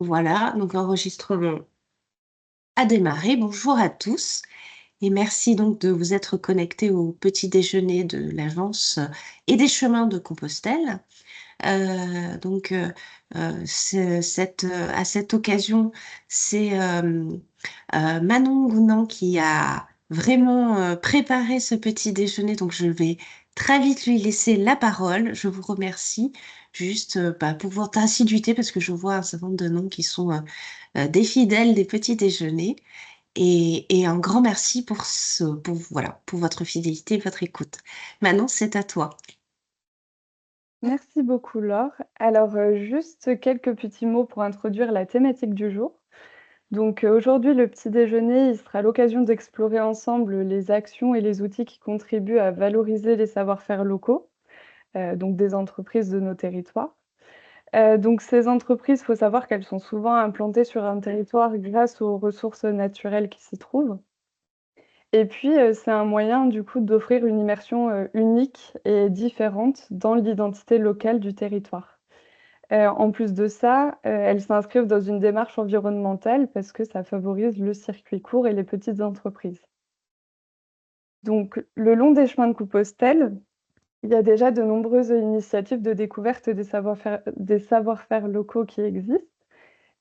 Voilà, donc l'enregistrement a démarré. Bonjour à tous et merci donc de vous être connectés au petit déjeuner de l'Agence et des chemins de Compostelle. Donc, à cette occasion, c'est Manon Gounan qui a vraiment préparé ce petit déjeuner. Donc, je vais très vite lui laisser la parole. Je vous remercie juste pour votre assiduité parce que je vois un certain nombre de noms qui sont des fidèles des petits déjeuners. Et un grand merci voilà, pour votre fidélité et votre écoute. Manon, c'est à toi. Merci beaucoup Laure. Alors, juste quelques petits mots pour introduire la thématique du jour. Donc, aujourd'hui, le petit déjeuner, il sera l'occasion d'explorer ensemble les actions et les outils qui contribuent à valoriser les savoir-faire locaux, donc des entreprises de nos territoires. Donc ces entreprises, il faut savoir qu'elles sont souvent implantées sur un territoire grâce aux ressources naturelles qui s'y trouvent. Et puis, c'est un moyen du coup d'offrir une immersion, unique et différente dans l'identité locale du territoire. En plus de ça, elles s'inscrivent dans une démarche environnementale parce que ça favorise le circuit court et les petites entreprises. Donc le long des chemins de Compostelle, il y a déjà de nombreuses initiatives de découverte des savoir-faire locaux qui existent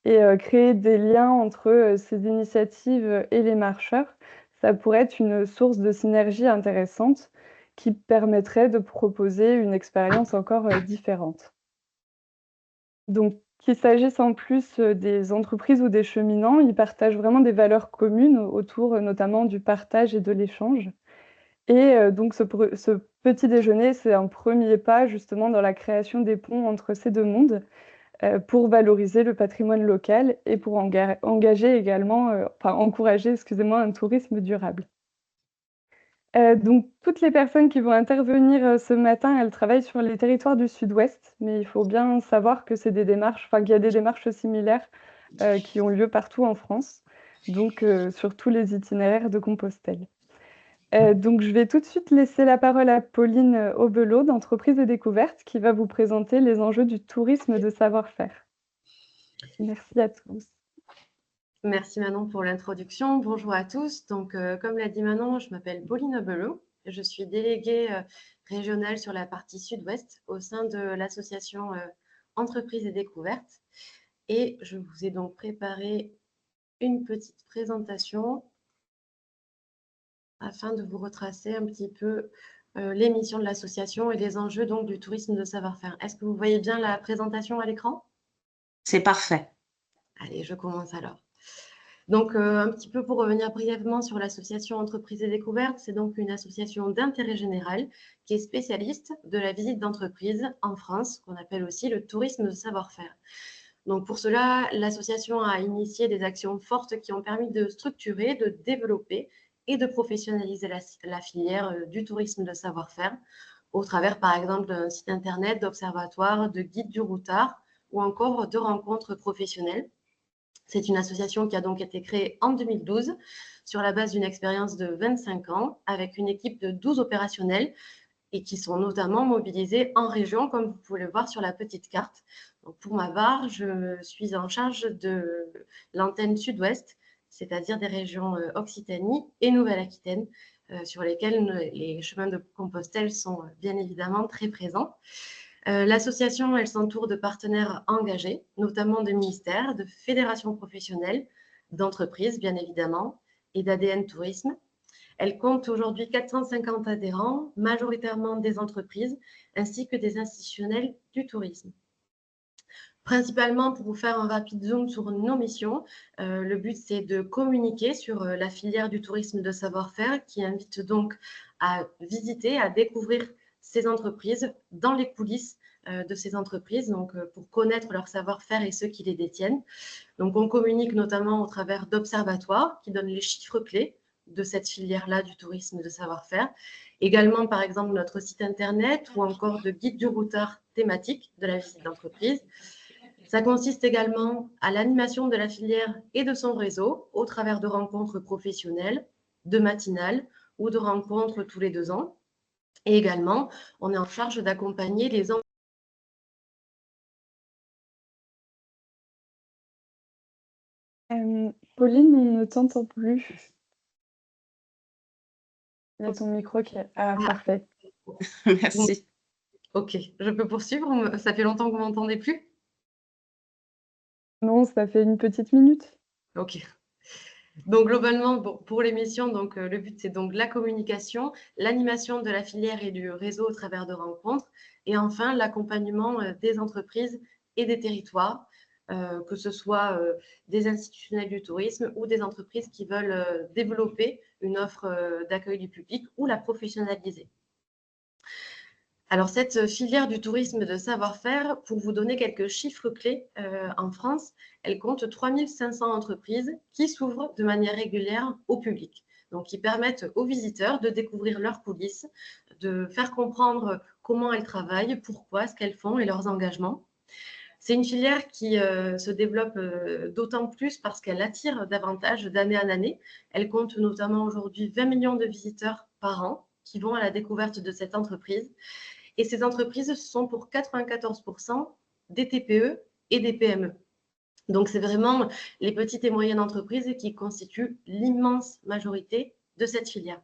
et créer des liens entre, ces initiatives et les marcheurs, ça pourrait être une source de synergie intéressante qui permettrait de proposer une expérience encore, différente. Donc qu'il s'agisse en plus, des entreprises ou des cheminants, ils partagent vraiment des valeurs communes autour, notamment du partage et de l'échange et donc ce petit déjeuner, c'est un premier pas justement dans la création des ponts entre ces 2 mondes, pour valoriser le patrimoine local et pour engager également, encourager, excusez-moi, un tourisme durable. Donc toutes les personnes qui vont intervenir, ce matin, elles travaillent sur les territoires du sud-ouest, mais il faut bien savoir que c'est des démarches qu'il y a des démarches similaires, qui ont lieu partout en France, donc sur tous les itinéraires de Compostelle. Donc je vais tout de suite laisser la parole à Pauline, Aubelot d'Entreprise et Découvertes qui va vous présenter les enjeux du tourisme de savoir-faire. Merci à tous. Merci Manon pour l'introduction. Bonjour à tous. Donc, comme l'a dit Manon, je m'appelle Pauline Belot. Je suis déléguée régionale sur la partie sud-ouest au sein de l'association Entreprises et Découvertes. Et je vous ai donc préparé une petite présentation afin de vous retracer un petit peu les missions de l'association et les enjeux donc du tourisme de savoir-faire. Est-ce que vous voyez bien la présentation à l'écran? C'est parfait. Allez, je commence alors. Donc, un petit peu pour revenir brièvement sur l'association Entreprises et Découvertes, c'est donc une association d'intérêt général qui est spécialiste de la visite d'entreprise en France, qu'on appelle aussi le tourisme de savoir-faire. Donc, pour cela, l'association a initié des actions fortes qui ont permis de structurer, de développer et de professionnaliser la filière du tourisme de savoir-faire au travers, par exemple, d'un site internet, d'observatoires, de guides du routard ou encore de rencontres professionnelles. C'est une association qui a donc été créée en 2012 sur la base d'une expérience de 25 ans avec une équipe de 12 opérationnels et qui sont notamment mobilisés en région, comme vous pouvez le voir sur la petite carte. Donc pour ma part, je suis en charge de l'antenne sud-ouest, c'est-à-dire des régions Occitanie et Nouvelle-Aquitaine, sur lesquelles les chemins de Compostelle sont bien évidemment très présents. L'association, elle s'entoure de partenaires engagés, notamment de ministères, de fédérations professionnelles, d'entreprises, bien évidemment, et d'ADN Tourisme. Elle compte aujourd'hui 450 adhérents, majoritairement des entreprises, ainsi que des institutionnels du tourisme. Principalement, pour vous faire un rapide zoom sur nos missions, le but c'est de communiquer sur la filière du tourisme de savoir-faire qui invite donc à visiter, à découvrir ces entreprises dans les coulisses de ces entreprises, donc pour connaître leur savoir-faire et ceux qui les détiennent. Donc on communique notamment au travers d'observatoires qui donnent les chiffres clés de cette filière-là du tourisme de savoir-faire. Également, par exemple, notre site internet ou encore de guides du routard thématiques de la visite d'entreprise. Ça consiste également à l'animation de la filière et de son réseau au travers de rencontres professionnelles, de matinales ou de rencontres tous les 2 ans. Et également, on est en charge d'accompagner les Pauline, on ne t'entend plus. Il y a Ok. ton micro qui est ah Ah, parfait. Merci. ok, je peux poursuivre? Ça fait longtemps que vous m'entendez plus? Non, ça fait une petite minute. Ok. Donc globalement, pour l'émission, le but c'est donc la communication, l'animation de la filière et du réseau au travers de rencontres, et enfin l'accompagnement des entreprises et des territoires, que ce soit des institutionnels du tourisme ou des entreprises qui veulent développer une offre d'accueil du public ou la professionnaliser. Alors, cette filière du tourisme de savoir-faire, pour vous donner quelques chiffres clés, en France, elle compte 3 500 entreprises qui s'ouvrent de manière régulière au public. Donc, qui permettent aux visiteurs de découvrir leurs coulisses, de faire comprendre comment elles travaillent, pourquoi, ce qu'elles font et leurs engagements. C'est une filière qui se développe d'autant plus parce qu'elle attire davantage d'année en année. Elle compte notamment aujourd'hui 20 millions de visiteurs par an qui vont à la découverte de cette entreprise. Et ces entreprises sont pour 94% des TPE et des PME. Donc, c'est vraiment les petites et moyennes entreprises qui constituent l'immense majorité de cette filière.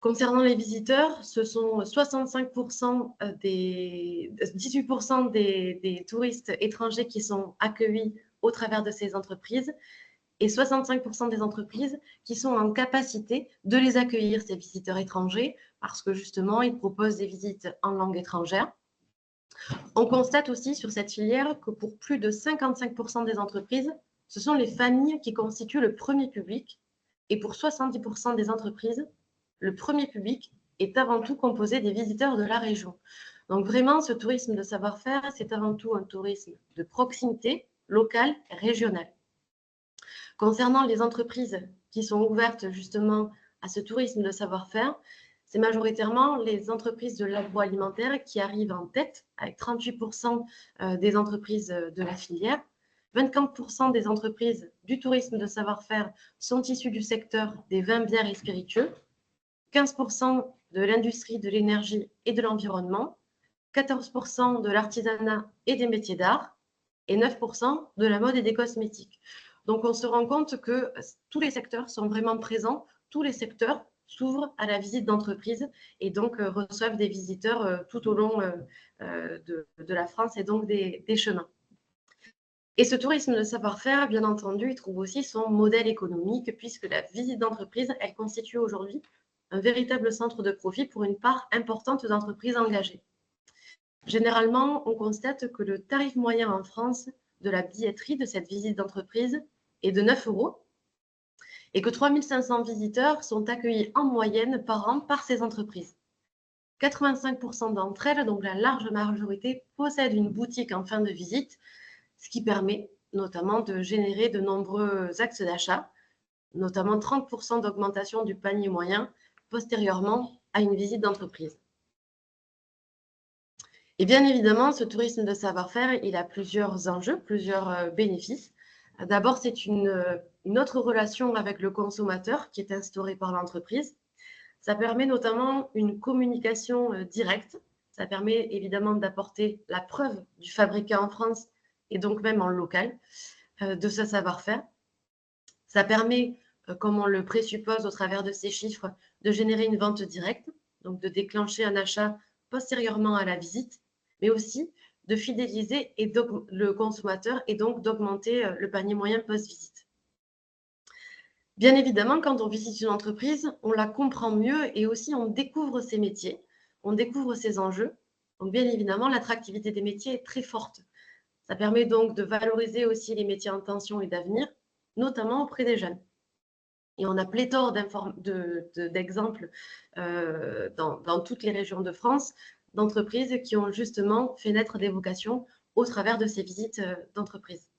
Concernant les visiteurs, ce sont 65% 18% des touristes étrangers qui sont accueillis au travers de ces entreprises et 65% des entreprises qui sont en capacité de les accueillir, ces visiteurs étrangers, parce que justement, ils proposent des visites en langue étrangère. On constate aussi sur cette filière que pour plus de 55% des entreprises, ce sont les familles qui constituent le premier public. Et pour 70% des entreprises, le premier public est avant tout composé des visiteurs de la région. Donc vraiment, ce tourisme de savoir-faire, c'est avant tout un tourisme de proximité, local, régional. Concernant les entreprises qui sont ouvertes justement à ce tourisme de savoir-faire, c'est majoritairement les entreprises de l'agroalimentaire qui arrivent en tête, avec 38% des entreprises de la filière. 24% des entreprises du tourisme de savoir-faire sont issues du secteur des vins, bières et spiritueux, 15% de l'industrie de l'énergie et de l'environnement, 14% de l'artisanat et des métiers d'art, et 9% de la mode et des cosmétiques. Donc, on se rend compte que tous les secteurs sont vraiment présents, tous les secteurs s'ouvrent à la visite d'entreprise et donc reçoivent des visiteurs tout au long de la France et donc des chemins. Et ce tourisme de savoir-faire, bien entendu, il trouve aussi son modèle économique puisque la visite d'entreprise, elle constitue aujourd'hui un véritable centre de profit pour une part importante d'entreprises engagées. Généralement, on constate que le tarif moyen en France de la billetterie de cette visite d'entreprise est de 9 € et que 3 500 visiteurs sont accueillis en moyenne par an par ces entreprises. 85% d'entre elles, donc la large majorité, possèdent une boutique en fin de visite, ce qui permet notamment de générer de nombreux axes d'achat, notamment 30% d'augmentation du panier moyen postérieurement à une visite d'entreprise. Et bien évidemment, ce tourisme de savoir-faire, il a plusieurs enjeux, plusieurs bénéfices. D'abord, c'est une autre relation avec le consommateur qui est instaurée par l'entreprise. Ça permet notamment une communication directe. Ça permet évidemment d'apporter la preuve du fabriqué en France et donc même en local de ce savoir-faire. Ça permet, comme on le présuppose au travers de ces chiffres, de générer une vente directe, donc de déclencher un achat postérieurement à la visite, mais aussi de fidéliser le consommateur et donc d'augmenter le panier moyen post-visite. Bien évidemment, quand on visite une entreprise, on la comprend mieux et aussi on découvre ses métiers, on découvre ses enjeux. Donc bien évidemment, l'attractivité des métiers est très forte. Ça permet donc de valoriser aussi les métiers en tension et d'avenir, notamment auprès des jeunes. Et on a pléthore d'exemples dans toutes les régions de France d'entreprises qui ont justement fait naître des vocations au travers de ces visites d'entreprise.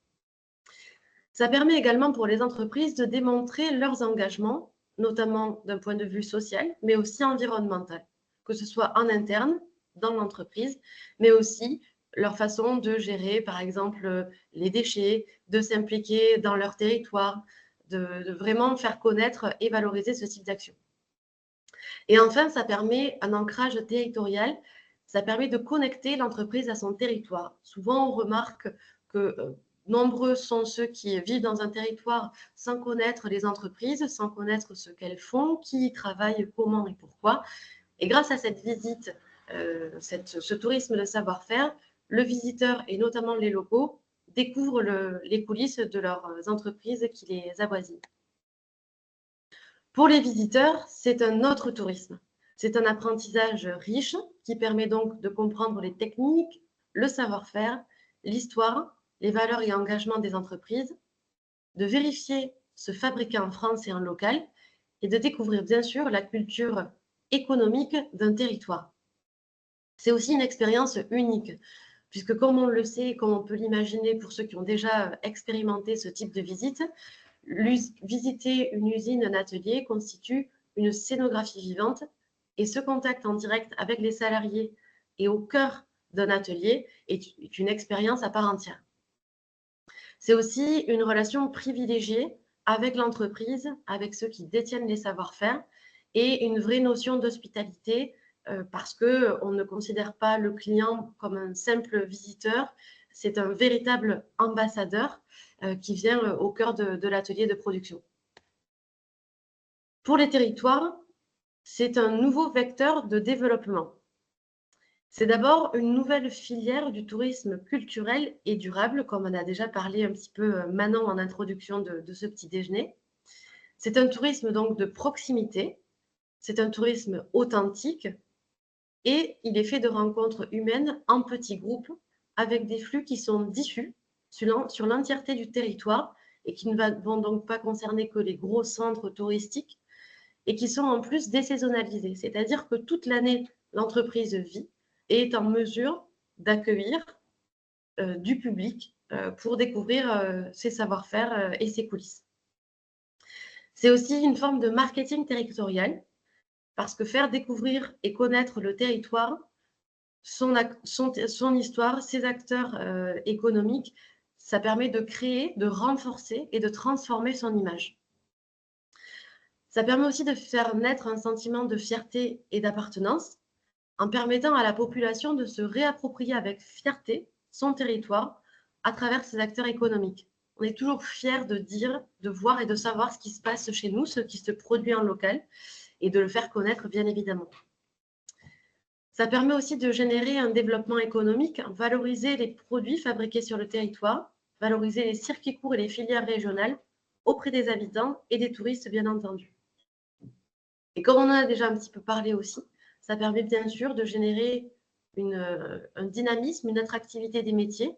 Ça permet également pour les entreprises de démontrer leurs engagements, notamment d'un point de vue social, mais aussi environnemental, que ce soit en interne, dans l'entreprise, mais aussi leur façon de gérer, par exemple, les déchets, de s'impliquer dans leur territoire, de vraiment faire connaître et valoriser ce type d'action. Et enfin, ça permet un ancrage territorial, ça permet de connecter l'entreprise à son territoire. Souvent, on remarque que nombreux sont ceux qui vivent dans un territoire sans connaître les entreprises, sans connaître ce qu'elles font, qui y travaillent, comment et pourquoi. Et grâce à cette visite, ce tourisme de savoir-faire, le visiteur et notamment les locaux découvrent les coulisses de leurs entreprises qui les avoisinent. Pour les visiteurs, c'est un autre tourisme. C'est un apprentissage riche qui permet donc de comprendre les techniques, le savoir-faire, l'histoire, les valeurs et engagements des entreprises, de vérifier ce fabriqué en France et en local et de découvrir bien sûr la culture économique d'un territoire. C'est aussi une expérience unique, puisque comme on le sait et comme on peut l'imaginer pour ceux qui ont déjà expérimenté ce type de visite, visiter une usine, un atelier constitue une scénographie vivante et ce contact en direct avec les salariés et au cœur d'un atelier est une expérience à part entière. C'est aussi une relation privilégiée avec l'entreprise, avec ceux qui détiennent les savoir-faire et une vraie notion d'hospitalité parce qu'on ne considère pas le client comme un simple visiteur, c'est un véritable ambassadeur qui vient au cœur de l'atelier de production. Pour les territoires, c'est un nouveau vecteur de développement. C'est d'abord une nouvelle filière du tourisme culturel et durable, comme on a déjà parlé un petit peu Manon en introduction de ce petit déjeuner. C'est un tourisme donc de proximité, c'est un tourisme authentique et il est fait de rencontres humaines en petits groupes avec des flux qui sont diffus sur l'entièreté du territoire et qui ne vont donc pas concerner que les gros centres touristiques et qui sont en plus désaisonnalisés, c'est-à-dire que toute l'année, l'entreprise vit et est en mesure d'accueillir du public pour découvrir ses savoir-faire et ses coulisses. C'est aussi une forme de marketing territorial parce que faire découvrir et connaître le territoire, son histoire, ses acteurs économiques, ça permet de créer, de renforcer et de transformer son image. Ça permet aussi de faire naître un sentiment de fierté et d'appartenance en permettant à la population de se réapproprier avec fierté son territoire à travers ses acteurs économiques. On est toujours fiers de dire, de voir et de savoir ce qui se passe chez nous, ce qui se produit en local et de le faire connaître, bien évidemment. Ça permet aussi de générer un développement économique, valoriser les produits fabriqués sur le territoire, valoriser les circuits courts et les filières régionales auprès des habitants et des touristes, bien entendu. Et comme on en a déjà un petit peu parlé aussi, ça permet bien sûr de générer un dynamisme, une attractivité des métiers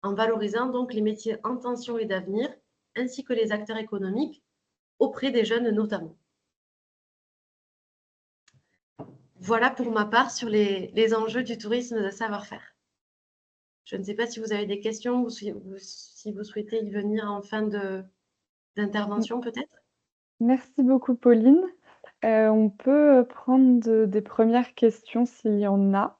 en valorisant donc les métiers en tension et d'avenir, ainsi que les acteurs économiques auprès des jeunes notamment. Voilà pour ma part sur les enjeux du tourisme de savoir-faire. Je ne sais pas si vous avez des questions ou si vous souhaitez y venir en fin d'intervention peut-être. Merci beaucoup Pauline. On peut prendre des premières questions s'il y en a.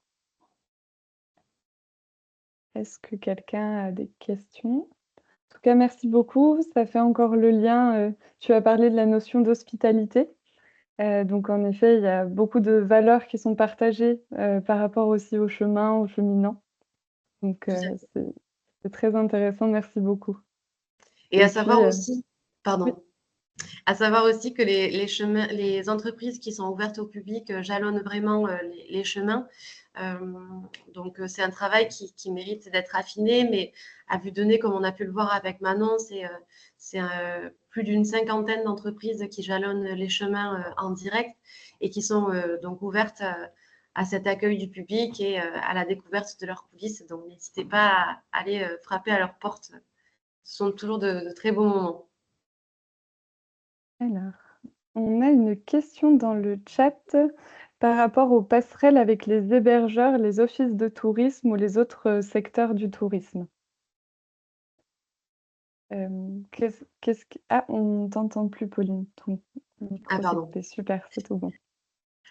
Est-ce que quelqu'un a des questions? En tout cas, merci beaucoup. Ça fait encore le lien, tu as parlé de la notion d'hospitalité. Donc en effet, il y a beaucoup de valeurs qui sont partagées, par rapport aussi au chemin, aux cheminants. Donc c'est très intéressant, merci beaucoup. Et à savoir puis, aussi, pardon. oui. À savoir aussi que les entreprises qui sont ouvertes au public jalonnent vraiment les chemins. Donc, c'est un travail qui mérite d'être affiné, mais à vue de nez, comme on a pu le voir avec Manon, c'est plus d'une cinquantaine d'entreprises qui jalonnent les chemins en direct et qui sont donc ouvertes à cet accueil du public et à la découverte de leurs coulisses. Donc, n'hésitez pas à aller frapper à leur porte. Ce sont toujours de très beaux moments. Alors, on a une question dans le chat par rapport aux passerelles avec les hébergeurs, les offices de tourisme ou les autres secteurs du tourisme. On t'entend plus, Pauline. Ton micro s'est Pardon. coupé. Super, c'est tout bon.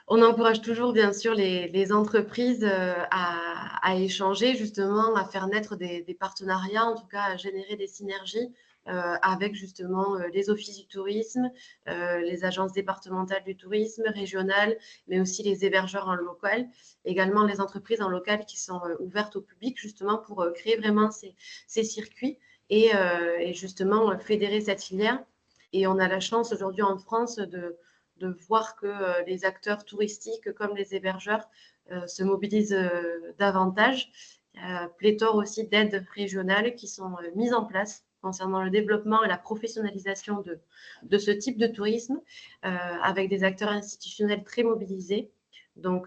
On encourage toujours, bien sûr, les entreprises à échanger, justement, à faire naître des partenariats, en tout cas à générer des synergies avec justement les offices du tourisme, les agences départementales du tourisme, régionales, mais aussi les hébergeurs en local, également les entreprises en local qui sont ouvertes au public, justement pour créer vraiment ces circuits et justement fédérer cette filière. Et on a la chance aujourd'hui en France de voir que les acteurs touristiques comme les hébergeurs se mobilisent davantage. Il y a pléthore aussi d'aides régionales qui sont mises en place concernant le développement et la professionnalisation de ce type de tourisme, avec des acteurs institutionnels très mobilisés. Donc,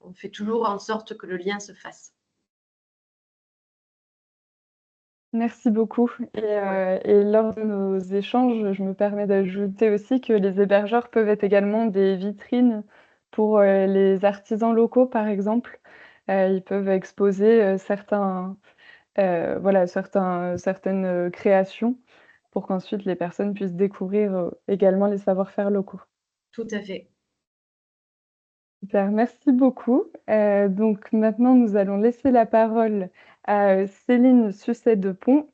on fait toujours en sorte que le lien se fasse. Merci beaucoup. Et lors de nos échanges, je me permets d'ajouter aussi que les hébergeurs peuvent être également des vitrines pour les artisans locaux, par exemple. Ils peuvent exposer certaines créations pour qu'ensuite les personnes puissent découvrir également les savoir-faire locaux. Tout à fait. Super, merci beaucoup. Donc maintenant, nous allons laisser la parole à Céline Sucet-Depont,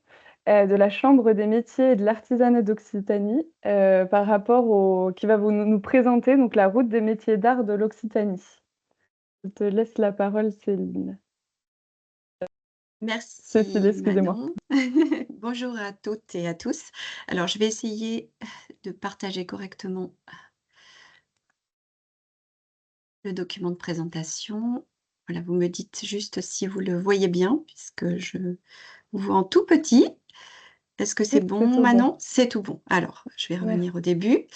de la Chambre des métiers et de l'artisanat d'Occitanie, par rapport qui va nous présenter donc la route des métiers d'art de l'Occitanie. Je te laisse la parole, Céline. Cécile, Merci excusez-moi. Manon. Bonjour à toutes et à tous. Alors, je vais essayer de partager correctement le document de présentation. Voilà, vous me dites juste si vous le voyez bien, puisque je vous vois en tout petit. Est-ce que c'est Oui, bon, c'est tout bon. Manon? C'est tout bon. Alors, je vais revenir au début.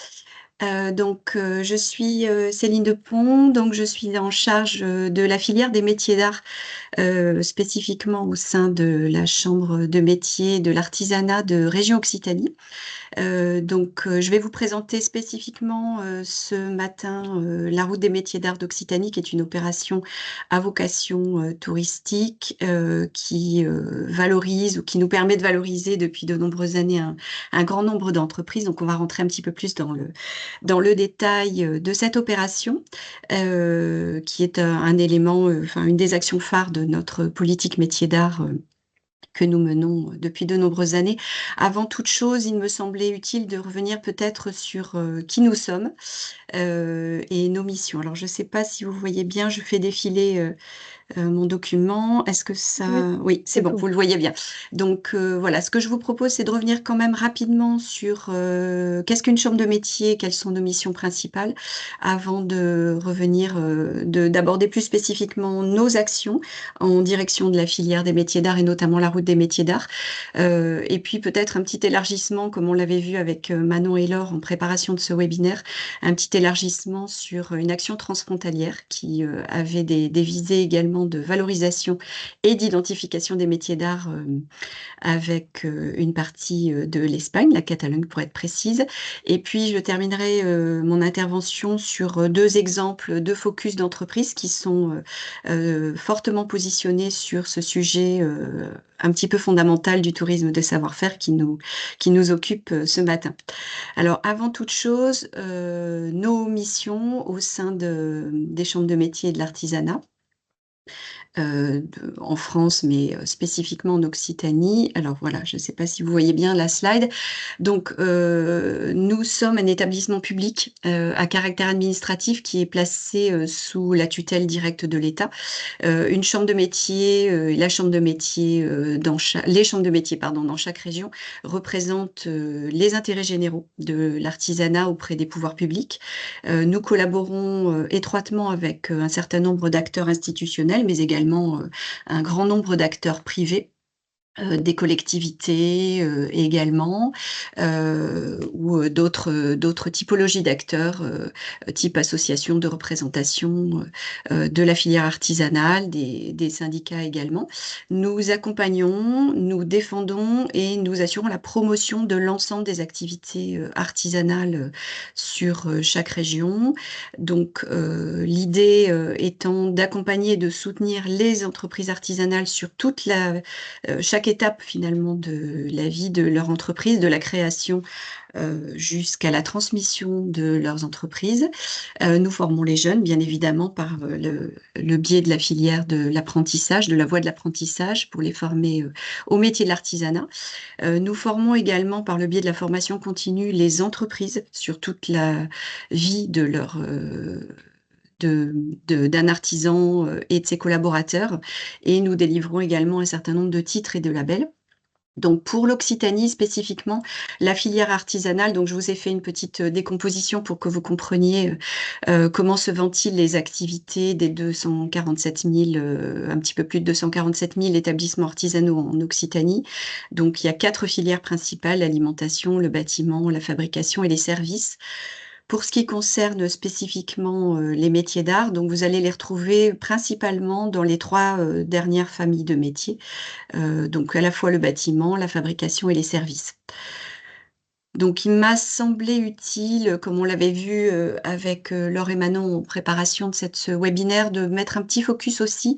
Je suis Céline Depont, donc je suis en charge de la filière des métiers d'art, spécifiquement au sein de la Chambre de métiers de l'artisanat de région Occitanie. Je vais vous présenter spécifiquement ce matin la route des métiers d'art d'Occitanie, qui est une opération à vocation touristique qui valorise ou qui nous permet de valoriser depuis de nombreuses années un grand nombre d'entreprises. Donc, on va rentrer un petit peu plus dans le détail de cette opération, qui est un élément, une des actions phares de notre politique métier d'art que nous menons depuis de nombreuses années. Avant toute chose, il me semblait utile de revenir peut-être sur qui nous sommes et nos missions. Alors, je ne sais pas si vous voyez bien, je fais défiler mon document. Est-ce que ça... Oui, c'est bon, vous le voyez bien. Donc voilà, ce que je vous propose, c'est de revenir quand même rapidement sur qu'est-ce qu'une chambre de métier, quelles sont nos missions principales, avant de revenir, d'aborder plus spécifiquement nos actions en direction de la filière des métiers d'art et notamment la route des métiers d'art. Et puis peut-être un petit élargissement, comme on l'avait vu avec Manon et Laure en préparation de ce webinaire, un petit élargissement sur une action transfrontalière qui avait des visées également de valorisation et d'identification des métiers d'art avec une partie de l'Espagne, la Catalogne pour être précise. Et puis je terminerai mon intervention sur deux exemples de focus d'entreprises qui sont fortement positionnés sur ce sujet un petit peu fondamental du tourisme de savoir-faire qui nous occupe ce matin. Alors, avant toute chose, nos missions au sein des chambres de métiers et de l'artisanat, en France, mais spécifiquement en Occitanie. Alors voilà, je ne sais pas si vous voyez bien la slide. Donc, nous sommes un établissement public à caractère administratif qui est placé sous la tutelle directe de l'État. Une chambre de métier, la chambre de métier les chambres de métier, pardon, dans chaque région représentent les intérêts généraux de l'artisanat auprès des pouvoirs publics. Nous collaborons étroitement avec un certain nombre d'acteurs institutionnels, mais également un grand nombre d'acteurs privés, des collectivités également, ou d'autres typologies d'acteurs, type association de représentation de la filière artisanale, des syndicats également. Nous accompagnons, nous défendons et nous assurons la promotion de l'ensemble des activités artisanales sur chaque région. Donc, l'idée étant d'accompagner et de soutenir les entreprises artisanales sur chaque étape finalement de la vie de leur entreprise, de la création jusqu'à la transmission de leurs entreprises. Nous formons les jeunes, bien évidemment, par le biais de la filière de l'apprentissage, de la voie de l'apprentissage, pour les former au métier de l'artisanat. Nous formons également, par le biais de la formation continue, les entreprises sur toute la vie de leur... d'un artisan et de ses collaborateurs. Et nous délivrons également un certain nombre de titres et de labels. Donc pour l'Occitanie spécifiquement, la filière artisanale, donc je vous ai fait une petite décomposition pour que vous compreniez comment se ventilent les activités des 247 000, un petit peu plus de 247 000 établissements artisanaux en Occitanie. Donc il y a 4 filières principales, l'alimentation, le bâtiment, la fabrication et les services. Pour ce qui concerne spécifiquement les métiers d'art, donc vous allez les retrouver principalement dans les 3 dernières familles de métiers, donc à la fois le bâtiment, la fabrication et les services. Donc il m'a semblé utile, comme on l'avait vu, avec, Laure et Manon en préparation de ce webinaire, de mettre un petit focus aussi,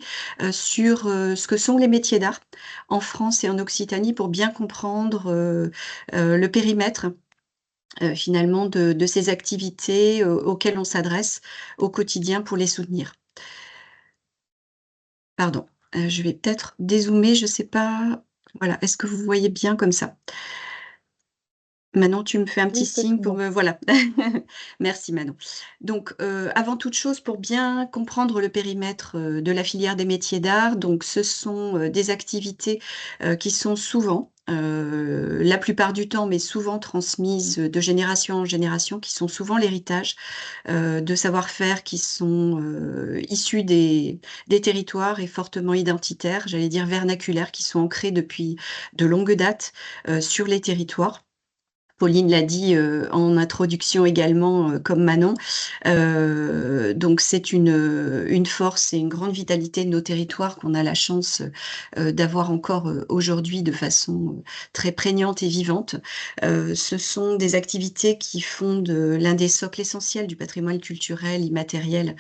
sur, ce que sont les métiers d'art en France et en Occitanie pour bien comprendre, le périmètre, finalement de ces activités, auxquelles on s'adresse au quotidien pour les soutenir. Pardon, je vais peut-être dézoomer, je sais pas, voilà, est-ce que vous voyez bien comme ça? Manon, tu me fais un petit Oui, c'est signe tout pour bon. me voilà. Merci Manon. Donc, avant toute chose, pour bien comprendre le périmètre, de la filière des métiers d'art, donc ce sont, des activités, qui sont souvent, la plupart du temps, mais souvent transmises, de génération en génération, qui sont souvent l'héritage, de savoir-faire qui sont, issus des territoires et fortement identitaires, j'allais dire vernaculaires, qui sont ancrés depuis de longue date, sur les territoires. Pauline l'a dit, en introduction également, comme Manon. Donc c'est une force et une grande vitalité de nos territoires qu'on a la chance, d'avoir encore, aujourd'hui de façon, très prégnante et vivante. Ce sont des activités qui font de l'un des socles essentiels du patrimoine culturel immatériel,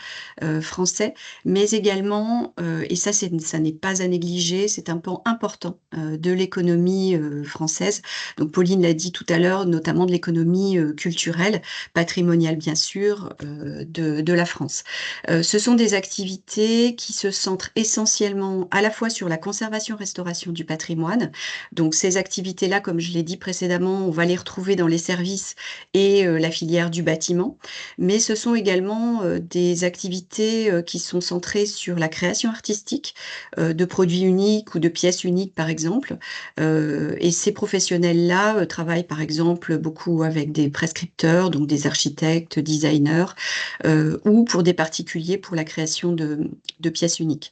français, mais également, et ça n'est pas à négliger, c'est un pan important, de l'économie, française. Donc Pauline l'a dit tout à l'heure, notamment de l'économie, culturelle, patrimoniale bien sûr, de la France. Ce sont des activités qui se centrent essentiellement à la fois sur la conservation-restauration du patrimoine. Donc ces activités-là, comme je l'ai dit précédemment, on va les retrouver dans les services et la filière du bâtiment. Mais ce sont également, des activités, qui sont centrées sur la création artistique, de produits uniques ou de pièces uniques par exemple. Et ces professionnels-là, travaillent par exemple beaucoup avec des prescripteurs, donc des architectes, designers, ou pour des particuliers pour la création de pièces uniques.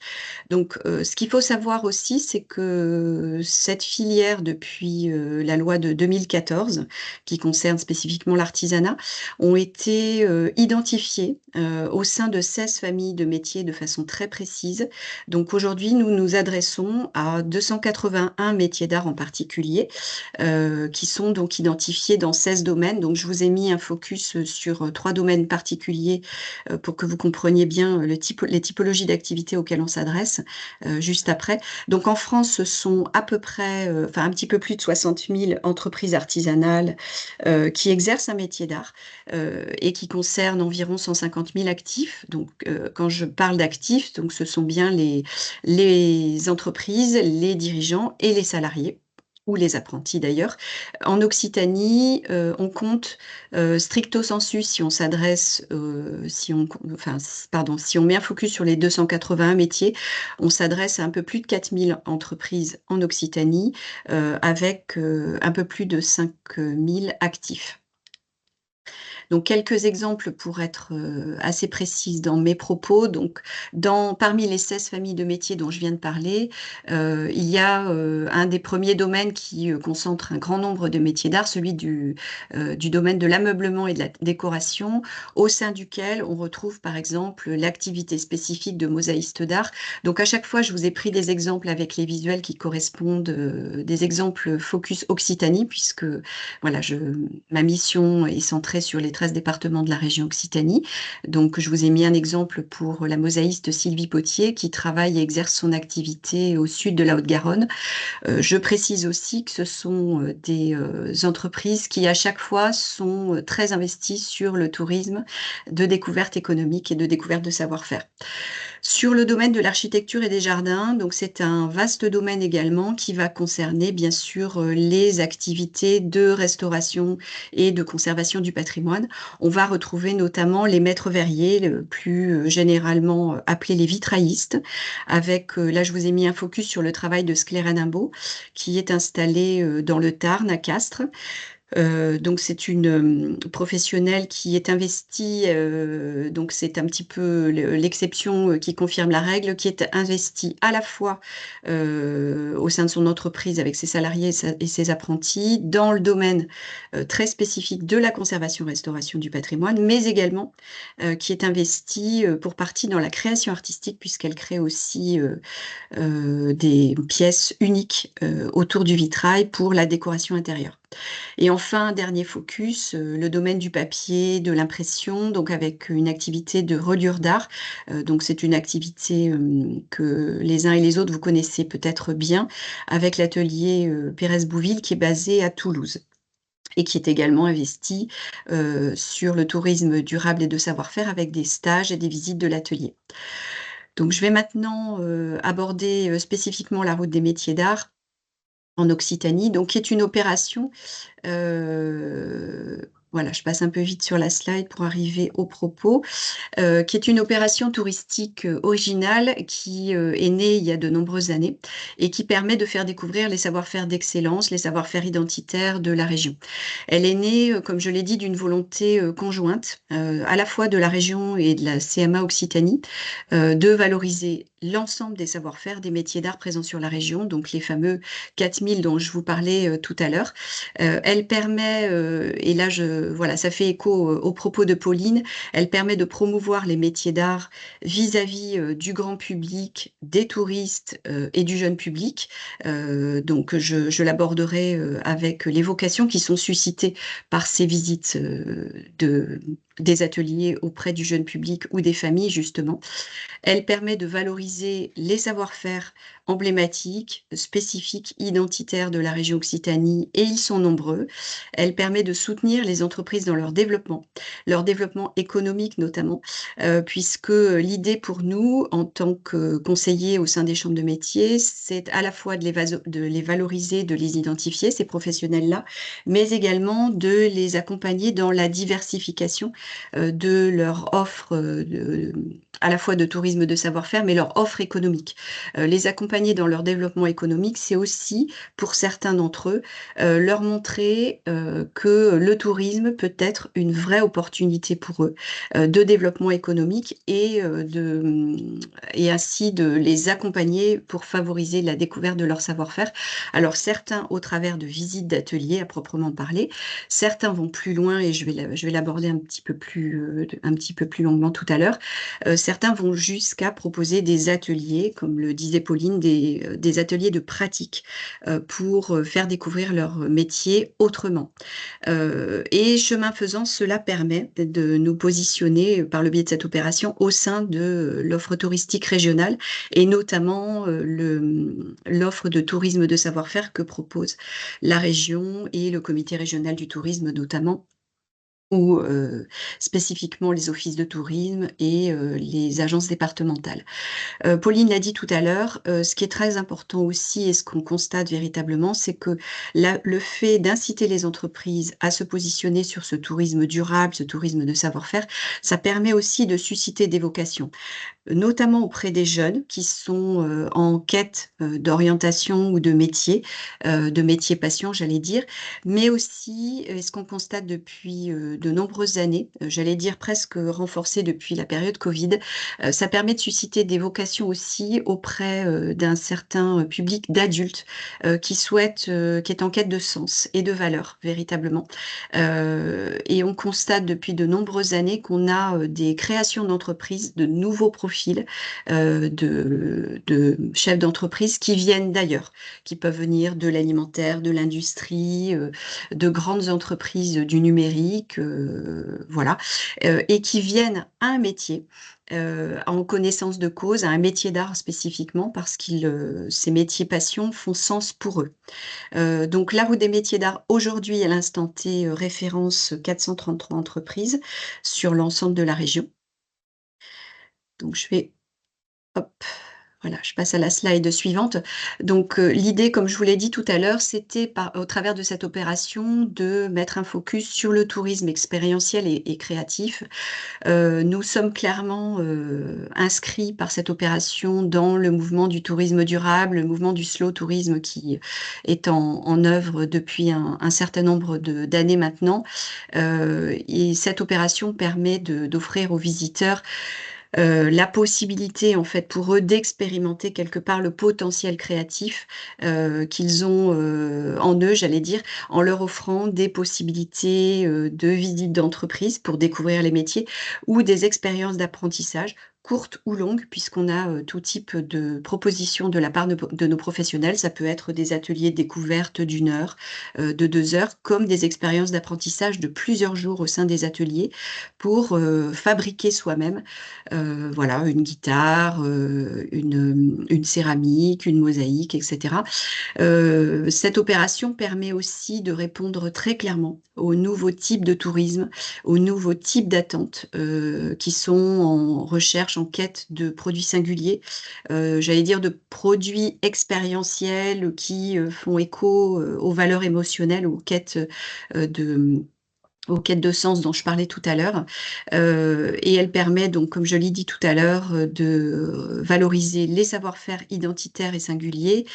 Donc, ce qu'il faut savoir aussi, c'est que cette filière depuis, la loi de 2014, qui concerne spécifiquement l'artisanat, ont été, identifiées, au sein de 16 familles de métiers de façon très précise. Donc aujourd'hui, nous nous adressons à 281 métiers d'art en particulier, qui sont donc identifiés dans 16 domaines. Donc je vous ai mis un focus, sur, 3 domaines particuliers, pour que vous compreniez bien, les typologies d'activités auxquelles on s'adresse, juste après. Donc en France, ce sont à peu près, enfin un petit peu plus de 60 000 entreprises artisanales, qui exercent un métier d'art, et qui concernent environ 150 000 actifs. Donc quand je parle d'actifs, donc ce sont bien les entreprises, les dirigeants et les salariés ou les apprentis d'ailleurs. En Occitanie, on compte, stricto sensu, si on s'adresse, si on met un focus sur les 281 métiers, on s'adresse à un peu plus de 4 000 entreprises en Occitanie, avec, un peu plus de 5 000 actifs. Donc quelques exemples pour être, assez précise dans mes propos. Donc parmi les 16 familles de métiers dont je viens de parler, il y a, un des premiers domaines qui, concentre un grand nombre de métiers d'art, celui du domaine de l'ameublement et de la décoration, au sein duquel on retrouve par exemple l'activité spécifique de mosaïste d'art. Donc à chaque fois, je vous ai pris des exemples avec les visuels qui correspondent, des exemples focus Occitanie puisque voilà, ma mission est centrée sur les 13 départements de la région Occitanie. Donc, je vous ai mis un exemple pour la mosaïste Sylvie Potier qui travaille et exerce son activité au sud de la Haute-Garonne. Je précise aussi que ce sont des entreprises qui, à chaque fois, sont très investies sur le tourisme de découverte économique et de découverte de savoir-faire. Sur le domaine de l'architecture et des jardins, donc c'est un vaste domaine également qui va concerner bien sûr les activités de restauration et de conservation du patrimoine. On va retrouver notamment les maîtres verriers, plus généralement appelés les vitraillistes, avec, là je vous ai mis un focus sur le travail de Sclera Nimbaud, qui est installé dans le Tarn, à Castres. Donc c'est une professionnelle qui est investie, donc c'est un petit peu l'exception qui confirme la règle, qui est investie à la fois au sein de son entreprise avec ses salariés et ses apprentis dans le domaine très spécifique de la conservation-restauration du patrimoine, mais également qui est investie pour partie dans la création artistique puisqu'elle crée aussi des pièces uniques autour du vitrail pour la décoration intérieure. Et enfin, dernier focus, le domaine du papier, de l'impression, donc avec une activité de reliure d'art. Donc c'est une activité que les uns et les autres vous connaissez peut-être bien, avec l'atelier Pérez-Bouville qui est basé à Toulouse et qui est également investi sur le tourisme durable et de savoir-faire avec des stages et des visites de l'atelier. Donc je vais maintenant aborder spécifiquement la route des métiers d'art en Occitanie, donc qui est une opération, voilà, je passe un peu vite sur la slide pour arriver au propos, qui est une opération touristique originale qui est née il y a de nombreuses années et qui permet de faire découvrir les savoir-faire d'excellence, les savoir-faire identitaires de la région. Elle est née, comme je l'ai dit, d'une volonté conjointe, à la fois de la région et de la CMA Occitanie, de valoriser l'ensemble des savoir-faire, des métiers d'art présents sur la région, donc les fameux 4000 dont je vous parlais tout à l'heure. Elle permet, et là voilà, ça fait écho aux propos de Pauline, elle permet de promouvoir les métiers d'art vis-à-vis du grand public, des touristes et du jeune public. Donc je l'aborderai avec les vocations qui sont suscitées par ces visites des ateliers auprès du jeune public ou des familles, justement. Elle permet de valoriser les savoir-faire emblématiques, spécifiques, identitaires de la région Occitanie, et ils sont nombreux. Elle permet de soutenir les entreprises dans leur développement économique notamment, puisque l'idée pour nous, en tant que conseillers au sein des chambres de métiers, c'est à la fois de les valoriser, de les identifier, ces professionnels-là, mais également de les accompagner dans la diversification de leur offre à la fois de tourisme de savoir-faire, mais leur offre économique. Les accompagner dans leur développement économique, c'est aussi, pour certains d'entre eux, leur montrer que le tourisme peut être une vraie opportunité pour eux de développement économique et ainsi de les accompagner pour favoriser la découverte de leur savoir-faire. Alors certains au travers de visites d'ateliers à proprement parler, certains vont plus loin et je vais l'aborder un petit peu plus longuement tout à l'heure. Certains vont jusqu'à proposer des ateliers, comme le disait Pauline, des ateliers de pratique pour faire découvrir leur métier autrement. Et chemin faisant, cela permet de nous positionner par le biais de cette opération au sein de l'offre touristique régionale et notamment l'offre de tourisme de savoir-faire que propose la région et le comité régional du tourisme notamment, ou spécifiquement les offices de tourisme et les agences départementales. Pauline l'a dit tout à l'heure, ce qui est très important aussi et ce qu'on constate véritablement, c'est que le fait d'inciter les entreprises à se positionner sur ce tourisme durable, ce tourisme de savoir-faire, ça permet aussi de susciter des vocations, notamment auprès des jeunes qui sont en quête d'orientation ou de métier passion, j'allais dire, mais aussi, et ce qu'on constate depuis de nombreuses années, j'allais dire presque renforcé depuis la période Covid, ça permet de susciter des vocations aussi auprès d'un certain public d'adultes qui est en quête de sens et de valeur, véritablement. Et on constate depuis de nombreuses années qu'on a des créations d'entreprises, de nouveaux profils de chefs d'entreprise qui viennent d'ailleurs, qui peuvent venir de l'alimentaire, de l'industrie, de grandes entreprises du numérique, voilà, et qui viennent à un métier en connaissance de cause, à un métier d'art spécifiquement, parce que ces métiers passion font sens pour eux. Donc la route des métiers d'art, aujourd'hui, à l'instant T, référence 433 entreprises sur l'ensemble de la région. Donc je vais Hop, voilà, je passe à la slide suivante. Donc, l'idée, comme je vous l'ai dit tout à l'heure, c'était au travers de cette opération de mettre un focus sur le tourisme expérientiel et créatif. Nous sommes clairement inscrits par cette opération dans le mouvement du tourisme durable, le mouvement du slow tourisme qui est en œuvre depuis un certain nombre d'années maintenant. Et cette opération permet d'offrir aux visiteurs la possibilité, en fait, pour eux d'expérimenter quelque part le potentiel créatif qu'ils ont en eux, j'allais dire, en leur offrant des possibilités de visite d'entreprise pour découvrir les métiers ou des expériences d'apprentissage courtes ou longues, puisqu'on a tout type de propositions de la part de nos professionnels. Ça peut être des ateliers de découverte d'1 heure, de 2 heures, comme des expériences d'apprentissage de plusieurs jours au sein des ateliers pour fabriquer soi-même voilà, une guitare, une céramique, une mosaïque, etc. Cette opération permet aussi de répondre très clairement aux nouveaux types de tourisme, aux nouveaux types d'attentes qui sont en recherche, en quête de produits singuliers, j'allais dire de produits expérientiels qui font écho aux valeurs émotionnelles, aux quêtes de sens dont je parlais tout à l'heure. Et elle permet donc, comme je l'ai dit tout à l'heure, de valoriser les savoir-faire identitaires et singuliers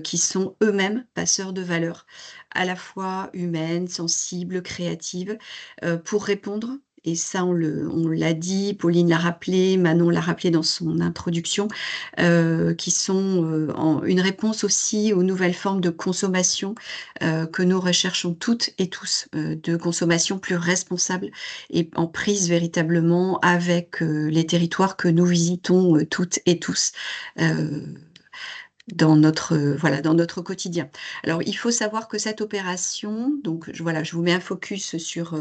qui sont eux-mêmes passeurs de valeurs, à la fois humaines, sensibles, créatives, pour répondre. Et ça, on l'a dit, Pauline l'a rappelé, Manon l'a rappelé dans son introduction, qui sont une réponse aussi aux nouvelles formes de consommation que nous recherchons toutes et tous, de consommation plus responsable et en prise véritablement avec les territoires que nous visitons toutes et tous dans notre quotidien. Alors, il faut savoir que cette opération, donc voilà, je vous mets un focus sur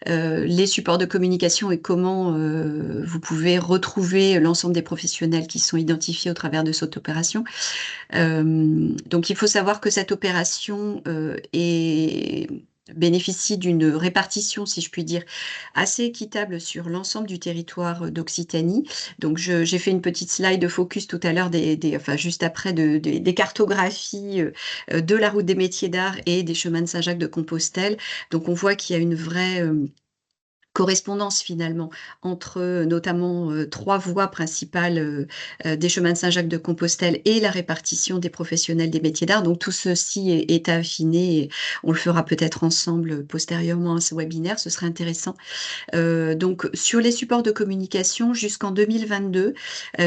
les supports de communication et comment vous pouvez retrouver l'ensemble des professionnels qui sont identifiés au travers de cette opération. Donc, il faut savoir que cette opération bénéficie d'une répartition, si je puis dire, assez équitable sur l'ensemble du territoire d'Occitanie. Donc, j'ai fait une petite slide de focus tout à l'heure, enfin, juste après, des cartographies de la route des métiers d'art et des chemins de Saint-Jacques de Compostelle. Donc, on voit qu'il y a une vraie correspondance finalement entre notamment 3 voies principales des chemins de Saint-Jacques de Compostelle et la répartition des professionnels des métiers d'art. Donc tout ceci est affiné et on le fera peut-être ensemble postérieurement à ce webinaire, ce serait intéressant. Donc sur les supports de communication, jusqu'en 2022,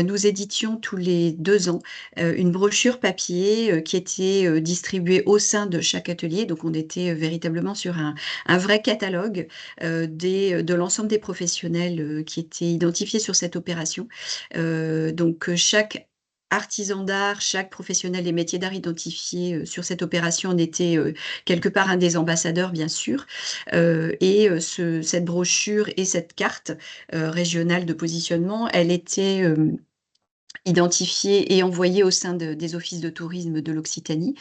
nous éditions tous les 2 ans une brochure papier qui était distribuée au sein de chaque atelier. Donc on était véritablement sur un vrai catalogue de l'ensemble des professionnels qui étaient identifiés sur cette opération. Donc chaque artisan d'art, chaque professionnel des métiers d'art identifié sur cette opération en était quelque part un des ambassadeurs, bien sûr. Cette brochure et cette carte régionale de positionnement, elle était identifiée et envoyée au sein des offices de tourisme de l'Occitanie.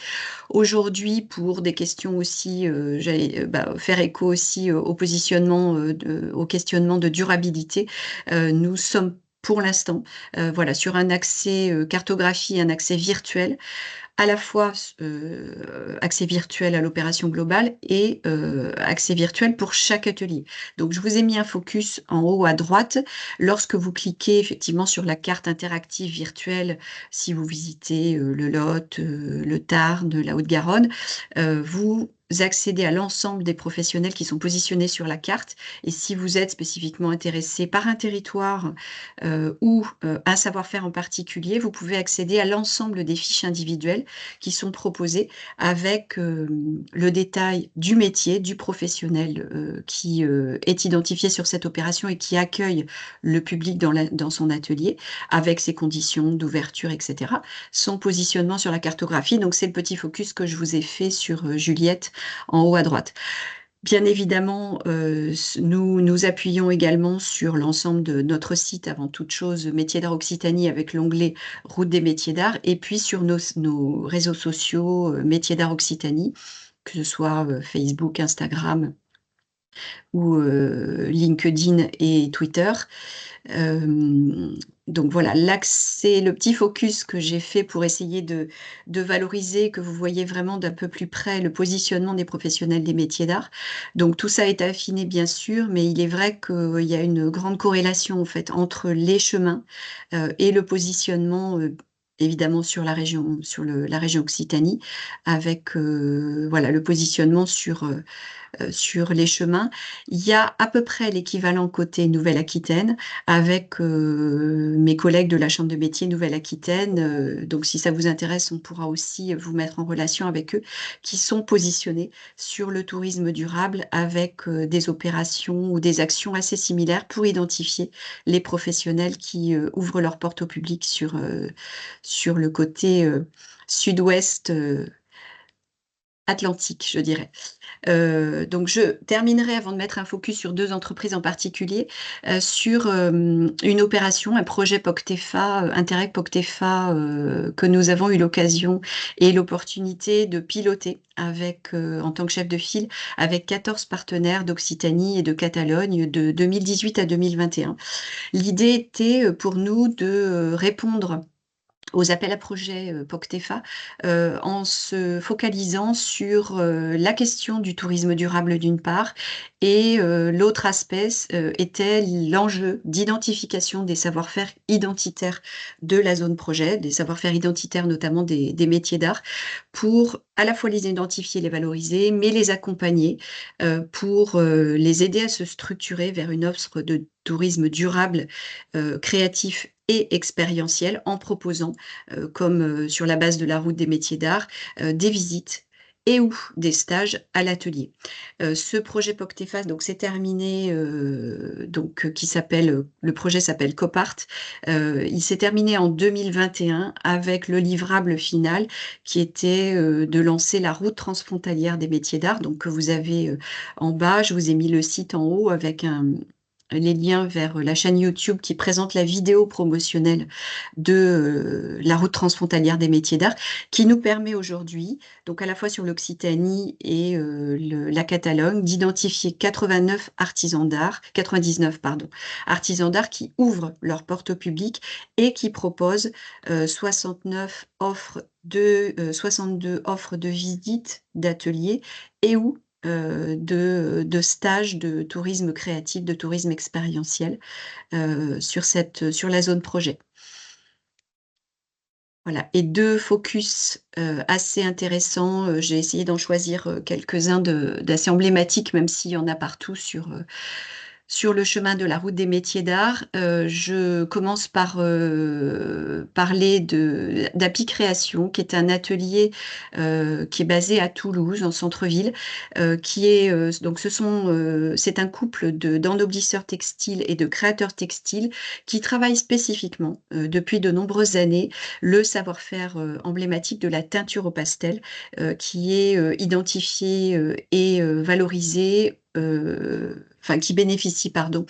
Aujourd'hui, pour des questions aussi, j'allais faire écho aussi au positionnement, au questionnement de durabilité, nous sommes pour l'instant, voilà, sur un accès cartographie, un accès virtuel, à la fois accès virtuel à l'opération globale et accès virtuel pour chaque atelier. Donc, je vous ai mis un focus en haut à droite. Lorsque vous cliquez effectivement sur la carte interactive virtuelle, si vous visitez le Lot, le Tarn, la Haute-Garonne, vous accédez à l'ensemble des professionnels qui sont positionnés sur la carte. Et si vous êtes spécifiquement intéressé par un territoire ou un savoir-faire en particulier, vous pouvez accéder à l'ensemble des fiches individuelles qui sont proposées avec le détail du métier, du professionnel qui est identifié sur cette opération et qui accueille le public dans son atelier, avec ses conditions d'ouverture, etc. Son positionnement sur la cartographie. Donc, c'est le petit focus que je vous ai fait sur Juliette en haut à droite. Bien évidemment, nous appuyons également sur l'ensemble de notre site, avant toute chose, Métiers d'art Occitanie, avec l'onglet Route des métiers d'art, et puis sur nos réseaux sociaux, Métiers d'art Occitanie, que ce soit Facebook, Instagram ou LinkedIn et Twitter. Donc voilà, là, c'est le petit focus que j'ai fait pour essayer de valoriser, que vous voyez vraiment d'un peu plus près le positionnement des professionnels des métiers d'art. Donc tout ça est affiné bien sûr, mais il est vrai qu'il y a une grande corrélation en fait entre les chemins et le positionnement évidemment sur la région, la région Occitanie, avec voilà, le positionnement sur les chemins. Il y a à peu près l'équivalent côté Nouvelle-Aquitaine avec mes collègues de la Chambre de métier Nouvelle-Aquitaine. Donc, si ça vous intéresse, on pourra aussi vous mettre en relation avec eux, qui sont positionnés sur le tourisme durable avec des opérations ou des actions assez similaires pour identifier les professionnels qui ouvrent leurs portes au public sur le côté sud-ouest atlantique, je dirais. Donc, je terminerai avant de mettre un focus sur 2 entreprises en particulier, sur une opération, un projet POCTEFA, Interreg POCTEFA, que nous avons eu l'occasion et l'opportunité de piloter avec, en tant que chef de file, avec 14 partenaires d'Occitanie et de Catalogne de 2018 à 2021. L'idée était pour nous de répondre aux appels à projets POCTEFA en se focalisant sur la question du tourisme durable d'une part et l'autre aspect était l'enjeu d'identification des savoir-faire identitaires de la zone projet, des savoir-faire identitaires notamment des métiers d'art, pour à la fois les identifier, les valoriser, mais les accompagner pour les aider à se structurer vers une offre de tourisme durable, créatif et expérientiel en proposant comme sur la base de la route des métiers d'art, des visites et ou des stages à l'atelier. Ce projet POCTEFA donc s'est terminé, qui s'appelle, le projet s'appelle Copart. Il s'est terminé en 2021 avec le livrable final qui était de lancer la route transfrontalière des métiers d'art, donc que vous avez en bas. Je vous ai mis le site en haut avec les liens vers la chaîne YouTube qui présente la vidéo promotionnelle de la route transfrontalière des métiers d'art, qui nous permet aujourd'hui, donc à la fois sur l'Occitanie et la Catalogne, d'identifier 89 artisans d'art, 99 pardon, artisans d'art qui ouvrent leurs portes au public et qui proposent 69 offres 62 offres de visites, d'ateliers et ou de stages de tourisme créatif, de tourisme expérientiel sur la zone projet. Voilà, et 2 focus assez intéressants. J'ai essayé d'en choisir quelques-uns d'assez emblématiques, même s'il y en a partout sur le chemin de la route des métiers d'art. Je commence par parler d'Api Création, qui est un atelier qui est basé à Toulouse, en centre-ville, qui est donc c'est un couple d'ennoblisseurs textiles et de créateurs textiles qui travaillent spécifiquement depuis de nombreuses années le savoir-faire emblématique de la teinture au pastel, qui est identifié et valorisé, qui bénéficie, pardon,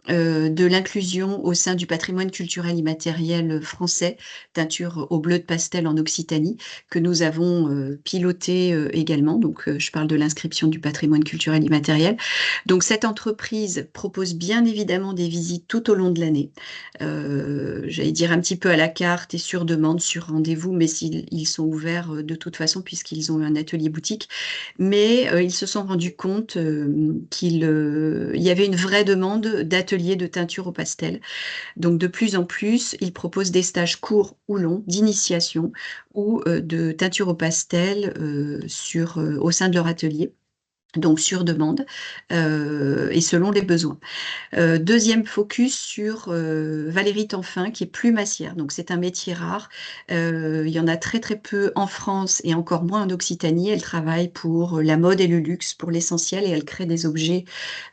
de l'inclusion au sein du patrimoine culturel immatériel français, teinture au bleu de pastel en Occitanie, que nous avons piloté également. Donc, je parle de l'inscription du patrimoine culturel immatériel. Donc, cette entreprise propose bien évidemment des visites tout au long de l'année. J'allais dire un petit peu à la carte et sur demande, sur rendez-vous, mais ils sont ouverts de toute façon puisqu'ils ont un atelier boutique. Mais ils se sont rendus compte qu'il y avait une vraie demande d'ateliers de teinture au pastel. Donc de plus en plus, ils proposent des stages courts ou longs d'initiation ou de teinture au pastel au sein de leur atelier. Donc sur demande et selon les besoins. Deuxième focus sur Valérie Tanfin, qui est plumassière. Donc c'est un métier rare. Il y en a très très peu en France et encore moins en Occitanie. Elle travaille pour la mode et le luxe pour l'essentiel et elle crée des objets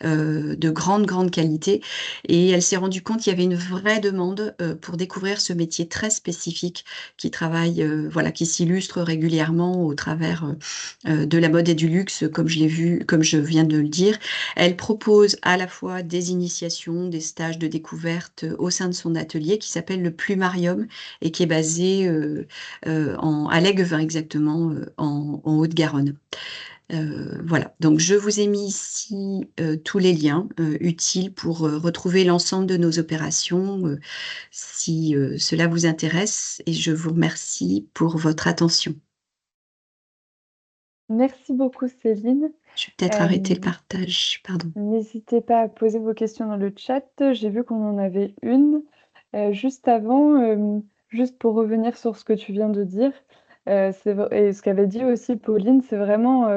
de grande qualité. Et elle s'est rendue compte qu'il y avait une vraie demande pour découvrir ce métier très spécifique qui travaille, qui s'illustre régulièrement au travers de la mode et du luxe, comme je viens de le dire. Elle propose à la fois des initiations, des stages de découverte au sein de son atelier qui s'appelle le Plumarium et qui est basé à Léguevin exactement, en Haute-Garonne. Voilà, donc je vous ai mis ici tous les liens utiles pour retrouver l'ensemble de nos opérations si cela vous intéresse, et je vous remercie pour votre attention. Merci beaucoup Céline. Je vais peut-être arrêter le partage, pardon. N'hésitez pas à poser vos questions dans le chat. J'ai vu qu'on en avait une. Juste avant, juste pour revenir sur ce que tu viens de dire, et ce qu'avait dit aussi Pauline, c'est vraiment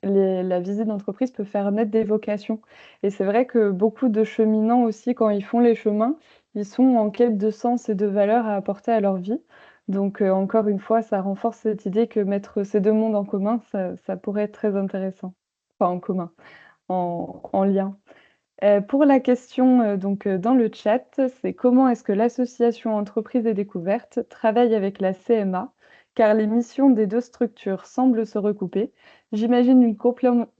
la visite d'entreprise peut faire naître des vocations. Et c'est vrai que beaucoup de cheminants aussi, quand ils font les chemins, ils sont en quête de sens et de valeur à apporter à leur vie. Donc, encore une fois, ça renforce cette idée que mettre ces deux mondes en commun, ça pourrait être très intéressant. Enfin, en commun, en lien. Pour la question, dans le chat, c'est: comment est-ce que l'association Entreprises et Découvertes travaille avec la CMA? Car les missions des 2 structures semblent se recouper. J'imagine une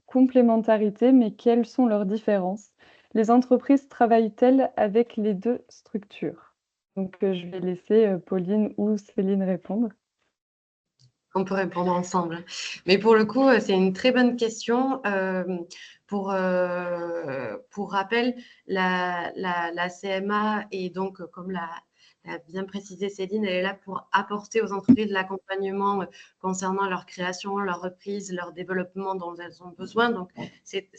complémentarité, mais quelles sont leurs différences? Les entreprises travaillent-elles avec les 2 structures? Donc, je vais laisser, Pauline ou Céline répondre. On peut répondre ensemble. Mais pour le coup, c'est une très bonne question. Pour rappel, la CMA est donc, comme l'a bien précisé Céline, elle est là pour apporter aux entreprises de l'accompagnement concernant leur création, leur reprise, leur développement dont elles ont besoin. Donc, c'est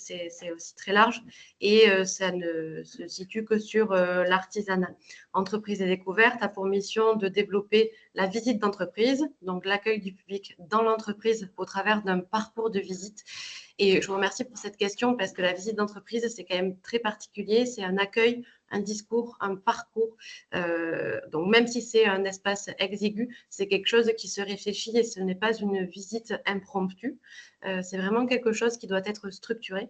aussi très large et ça ne se situe que sur l'artisanat. Entreprises et Découvertes a pour mission de développer la visite d'entreprise, donc l'accueil du public dans l'entreprise au travers d'un parcours de visite. Et je vous remercie pour cette question parce que la visite d'entreprise, c'est quand même très particulier. C'est un accueil, un discours, un parcours. Donc, même si c'est un espace exigu, c'est quelque chose qui se réfléchit et ce n'est pas une visite impromptue. C'est vraiment quelque chose qui doit être structuré.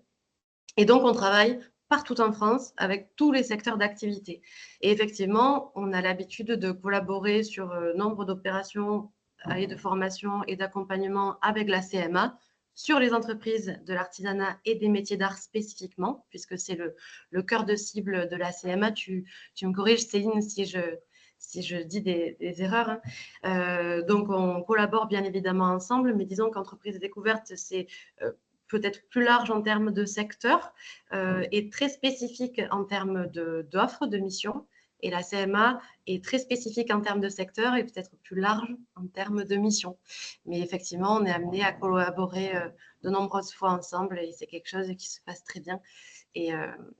Et donc, on travaille partout en France avec tous les secteurs d'activité. Et effectivement, on a l'habitude de collaborer sur nombre d'opérations et de formation et d'accompagnement avec la CMA sur les entreprises de l'artisanat et des métiers d'art spécifiquement, puisque c'est le cœur de cible de la CMA. Tu me corriges, Céline, si je dis des erreurs. Donc, on collabore bien évidemment ensemble, mais disons qu'Entreprise et Découverte, c'est peut-être plus large en termes de secteur et très spécifique en termes d'offres, de missions. Et la CMA est très spécifique en termes de secteur et peut-être plus large en termes de missions. Mais effectivement, on est amené à collaborer de nombreuses fois ensemble et c'est quelque chose qui se passe très bien. Et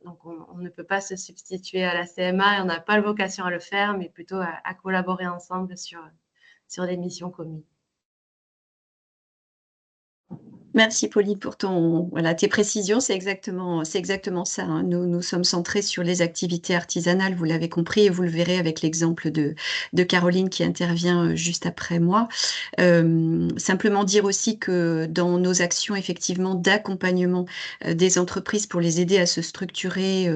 donc, on ne peut pas se substituer à la CMA et on n'a pas la vocation à le faire, mais plutôt à collaborer ensemble sur des missions communes. Merci Pauline pour tes précisions, c'est exactement ça, hein. Nous sommes centrés sur les activités artisanales, vous l'avez compris, et vous le verrez avec l'exemple de Caroline qui intervient juste après moi. Simplement dire aussi que dans nos actions effectivement d'accompagnement des entreprises pour les aider à se structurer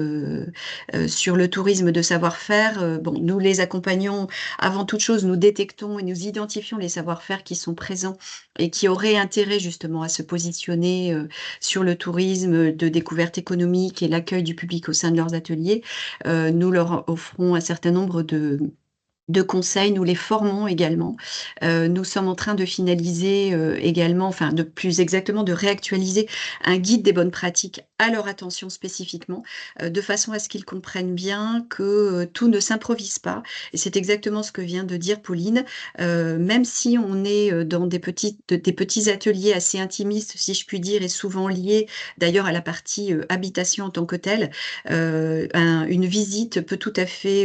sur le tourisme de savoir-faire, nous les accompagnons avant toute chose, nous détectons et nous identifions les savoir-faire qui sont présents et qui auraient intérêt justement à se positionner sur le tourisme de découverte économique et l'accueil du public au sein de leurs ateliers. Nous leur offrons un certain nombre de conseils, nous les formons également. Nous sommes en train de finaliser également, enfin plus exactement de réactualiser un guide des bonnes pratiques à leur attention spécifiquement, de façon à ce qu'ils comprennent bien que tout ne s'improvise pas. Et c'est exactement ce que vient de dire Pauline. Même si on est dans des petits ateliers assez intimistes, si je puis dire, et souvent liés d'ailleurs à la partie habitation en tant que telle, une visite peut tout à fait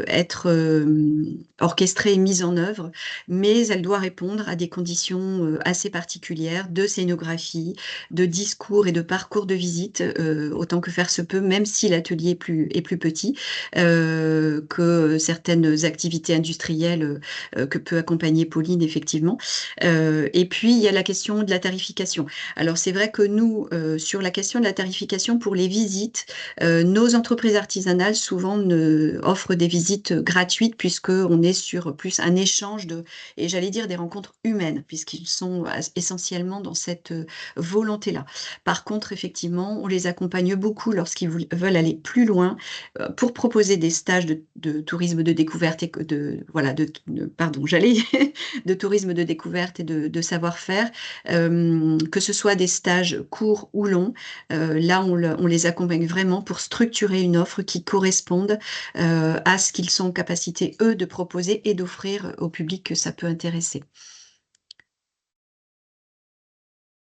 être orchestrée et mise en œuvre, mais elle doit répondre à des conditions assez particulières de scénographie, de discours et de parcours de visite, autant que faire se peut, même si l'atelier est plus petit, que certaines activités industrielles que peut accompagner Pauline, effectivement. Et puis, il y a la question de la tarification. Alors, c'est vrai que nous, sur la question de la tarification pour les visites, nos entreprises artisanales souvent offrent des visites gratuites puisque qu'on est sur plus un échange et j'allais dire des rencontres humaines, puisqu'ils sont essentiellement dans cette volonté-là. Par contre, effectivement, on les accompagne beaucoup lorsqu'ils veulent aller plus loin pour proposer des stages de tourisme de découverte et pardon, de tourisme de découverte et de savoir-faire, que ce soit des stages courts ou longs. Là, on les accompagne vraiment pour structurer une offre qui corresponde à ce qu'ils sont en capacité, eux, de proposer et d'offrir au public que ça peut intéresser.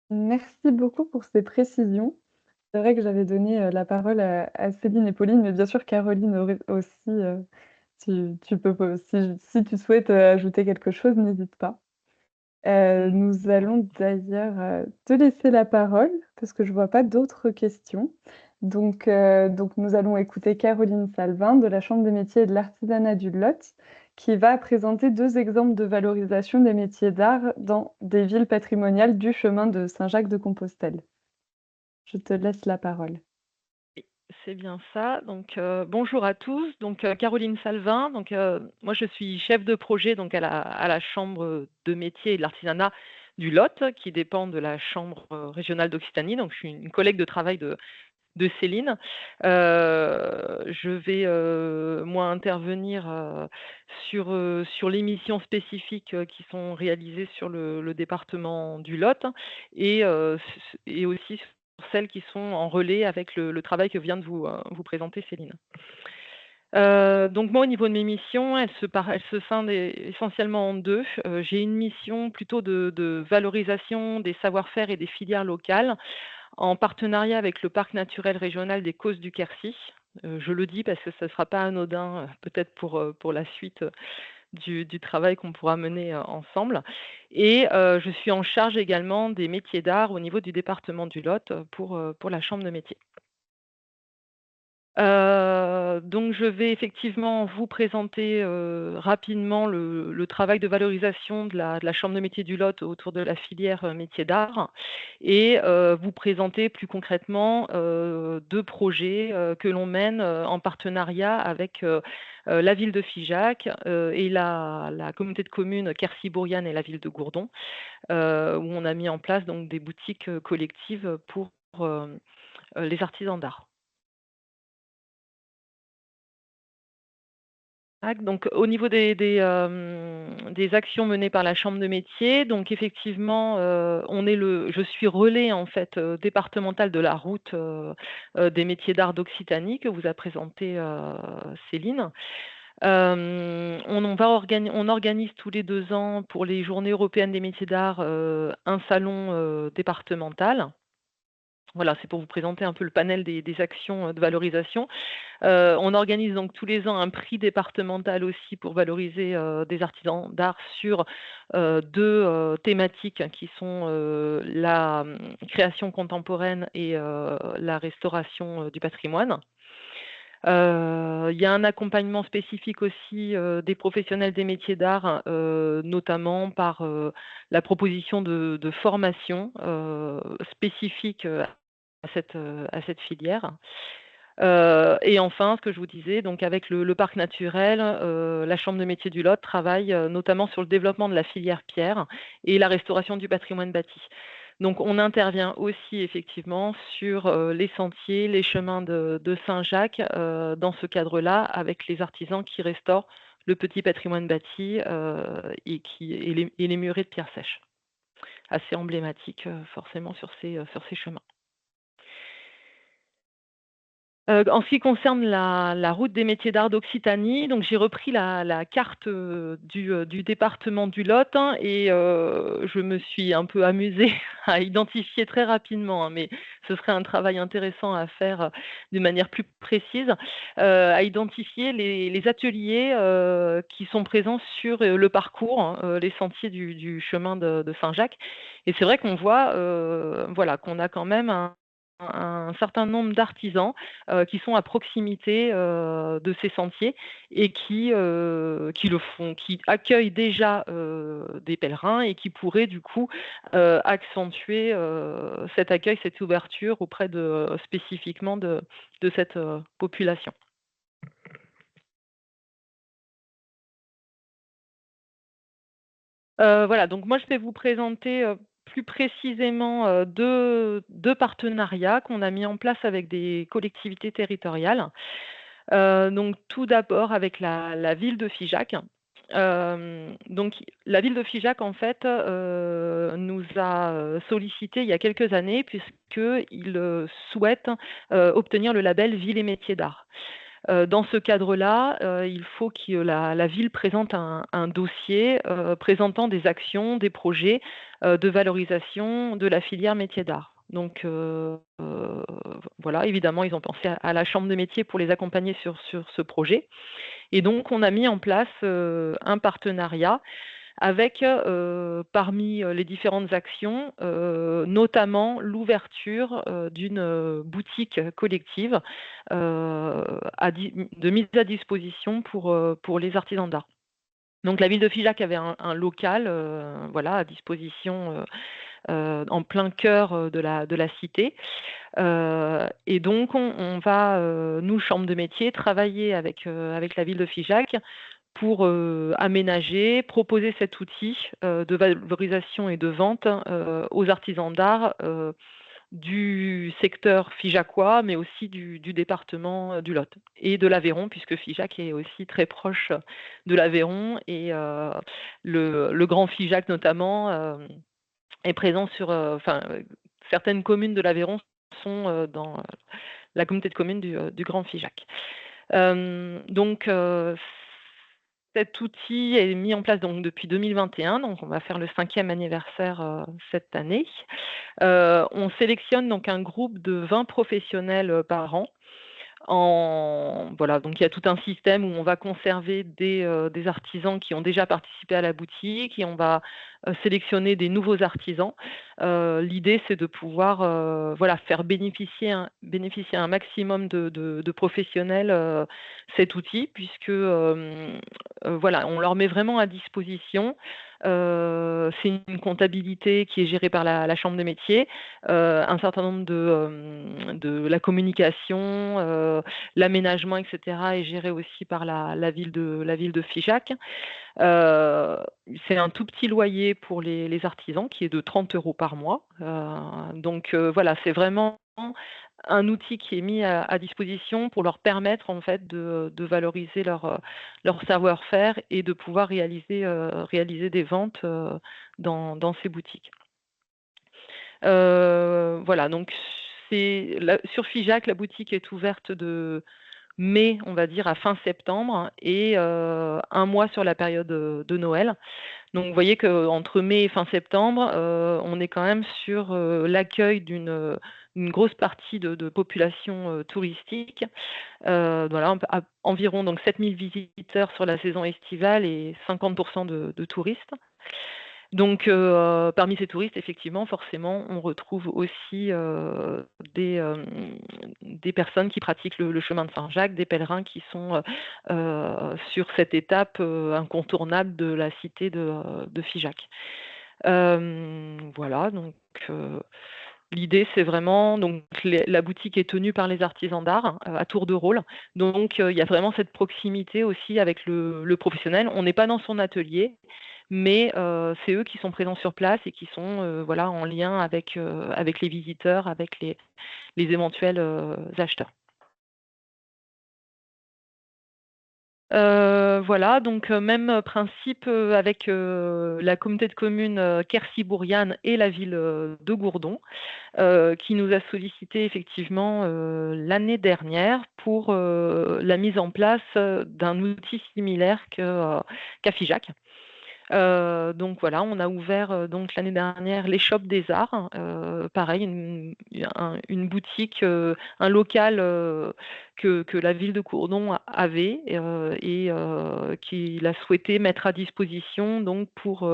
Merci beaucoup pour ces précisions. C'est vrai que j'avais donné, la parole à Céline et Pauline, mais bien sûr Caroline aurait aussi, tu peux si tu souhaites, ajouter quelque chose, n'hésite pas. Nous allons d'ailleurs, te laisser la parole parce que je vois pas d'autres questions. Donc nous allons écouter Caroline Salvin de la Chambre des métiers et de l'artisanat du Lot, qui va présenter 2 exemples de valorisation des métiers d'art dans des villes patrimoniales du chemin de Saint-Jacques-de-Compostelle. Je te laisse la parole. Oui, c'est bien ça. Donc, bonjour à tous. Donc, Caroline Salvin. Donc, moi, je suis chef de projet donc à la chambre de métier et de l'artisanat du Lot, qui dépend de la chambre régionale d'Occitanie. Donc, je suis une collègue de travail de Céline. Je vais moi intervenir sur les missions spécifiques qui sont réalisées sur le département du Lot et aussi sur celles qui sont en relais avec le travail que vient de vous présenter Céline. Donc moi, au niveau de mes missions, elles se scindent essentiellement en 2. J'ai une mission plutôt de valorisation des savoir-faire et des filières locales, en partenariat avec le parc naturel régional des Causses du Quercy. Je le dis parce que ça ne sera pas anodin, peut-être pour la suite du travail qu'on pourra mener ensemble. Et je suis en charge également des métiers d'art au niveau du département du Lot pour la chambre de métier. Donc je vais effectivement vous présenter, rapidement le travail de valorisation de la chambre de métier du Lot autour de la filière, métiers d'art et vous présenter plus concrètement, 2 projets, que l'on mène, en partenariat avec, la ville de Figeac, et la communauté de communes Quercy-Bourriane et la ville de Gourdon, où on a mis en place donc des boutiques, collectives pour, les artisans d'art. Donc au niveau des actions menées par la chambre de métier, donc effectivement, je suis relais en fait, départemental de la route, des métiers d'art d'Occitanie que vous a présenté, Céline. On organise tous les 2 ans pour les Journées européennes des métiers d'art, un salon, départemental. Voilà, c'est pour vous présenter un peu le panel des actions, de valorisation. On organise donc tous les ans un prix départemental aussi pour valoriser, des artisans d'art sur, 2, thématiques qui sont, la, création contemporaine et la restauration, du patrimoine. Il y a un accompagnement spécifique aussi, des professionnels des métiers d'art, notamment par, la proposition de formations, spécifiques, à cette filière. Et enfin, ce que je vous disais, donc avec le parc naturel, la chambre de métier du Lot travaille, notamment sur le développement de la filière pierre et la restauration du patrimoine bâti. Donc on intervient aussi effectivement sur, les sentiers, les chemins de Saint-Jacques, dans ce cadre-là, avec les artisans qui restaurent le petit patrimoine bâti, et les murets de pierre sèche. Assez emblématique, forcément sur ces chemins. En ce qui concerne la route des métiers d'art d'Occitanie, donc j'ai repris la carte, du département du Lot, hein, et je me suis un peu amusée à identifier très rapidement, hein, mais ce serait un travail intéressant à faire, de manière plus précise, à identifier les ateliers, qui sont présents sur, le parcours, hein, les sentiers du chemin de Saint-Jacques et c'est vrai qu'on voit, voilà, qu'on a quand même un certain nombre d'artisans, qui sont à proximité, de ces sentiers et qui accueillent déjà, des pèlerins et qui pourraient du coup, accentuer, cet accueil, cette ouverture auprès spécifiquement de cette, population. Voilà, donc moi je vais vous présenter, plus précisément, 2 partenariats qu'on a mis en place avec des collectivités territoriales. Donc tout d'abord avec la ville de Figeac. Donc la ville de Figeac en fait, nous a, sollicité il y a quelques années puisqu'ils, souhaitent, obtenir le label Ville et métiers d'art. Dans ce cadre-là, il faut que la ville présente un dossier, présentant des actions, des projets, de valorisation de la filière métiers d'art. Donc voilà, évidemment, ils ont pensé à la chambre de métiers pour les accompagner sur ce projet et donc on a mis en place, un partenariat avec, parmi, les différentes actions, notamment l'ouverture, d'une, boutique collective, de mise à disposition pour les artisans d'art. Donc la ville de Figeac avait un local, voilà, à disposition, en plein cœur, de la cité. Et donc on va, nous, chambre de métiers, travailler avec la ville de Figeac pour, aménager, proposer cet outil, de valorisation et de vente, aux artisans d'art, du secteur figeacois, mais aussi du département, du Lot et de l'Aveyron, puisque Figeac est aussi très proche de l'Aveyron et le Grand Figeac notamment, est présent sur, certaines communes de l'Aveyron sont, dans, la communauté de communes du Grand Figeac. Donc cet outil est mis en place donc depuis 2021, donc on va faire le 5e anniversaire, cette année. On sélectionne donc un groupe de 20 professionnels, par an. Voilà, donc il y a tout un système où on va conserver des artisans qui ont déjà participé à la boutique et on va, sélectionner des nouveaux artisans. L'idée, c'est de pouvoir, voilà, faire bénéficier un maximum de professionnels, cet outil puisque, voilà, on leur met vraiment à disposition. C'est une comptabilité qui est gérée par la chambre des métiers, un certain nombre de la communication, l'aménagement et cetera est géré aussi par la ville de Figeac. Heu, c'est un tout petit loyer pour les artisans qui est de 30 € par mois. Donc voilà, c'est vraiment un outil qui est mis à disposition pour leur permettre en fait de valoriser leur savoir-faire et de pouvoir réaliser des ventes, dans ces boutiques. Voilà, donc sur Figeac, la boutique est ouverte de mai, on va dire, à fin septembre et 1 mois sur la période, de Noël. Donc vous voyez qu'entre mai et fin septembre, on est quand même sur, l'accueil une grosse partie de population, touristique. Voilà, environ donc 7 000 visiteurs sur la saison estivale et 50 de touristes. Donc parmi ces touristes, effectivement, forcément, on retrouve aussi, des personnes qui pratiquent le chemin de Saint-Jacques, des pèlerins qui sont, sur cette étape, incontournable de la cité de Figeac. Voilà, donc l'idée, c'est vraiment donc la boutique est tenue par les artisans d'art, à tour de rôle. Donc il y a vraiment cette proximité aussi avec le professionnel. On n'est pas dans son atelier, mais c'est eux qui sont présents sur place et qui sont, voilà, en lien avec les visiteurs, avec les éventuels, acheteurs. Voilà, donc même principe, avec, la communauté de communes, Quercy-Bourriane et la ville, de Gourdon, qui nous a sollicité effectivement, l'année dernière pour, la mise en place, d'un outil similaire qu'à Figeac. Donc voilà, on a ouvert, donc l'année dernière l'échoppe des arts, pareil une boutique, un local, que la ville de Gourdon avait, qu'il a souhaité mettre à disposition donc pour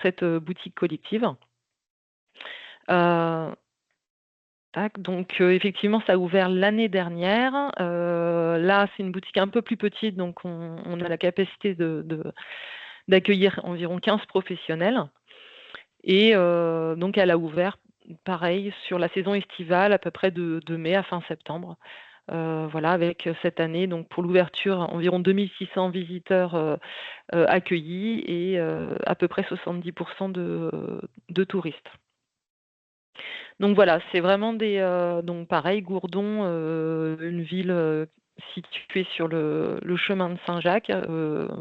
cette, boutique collective. Tac, donc effectivement ça a ouvert l'année dernière. Là, c'est une boutique un peu plus petite, donc on a la capacité d'accueillir environ 15 professionnels et donc elle a ouvert pareil sur la saison estivale à peu près de mai à fin septembre. Voilà, avec cette année, donc pour l'ouverture, environ 2600 visiteurs accueillis et à peu près 70% de touristes. Donc voilà, c'est vraiment donc pareil, Gourdon, une ville située sur le chemin de Saint-Jacques,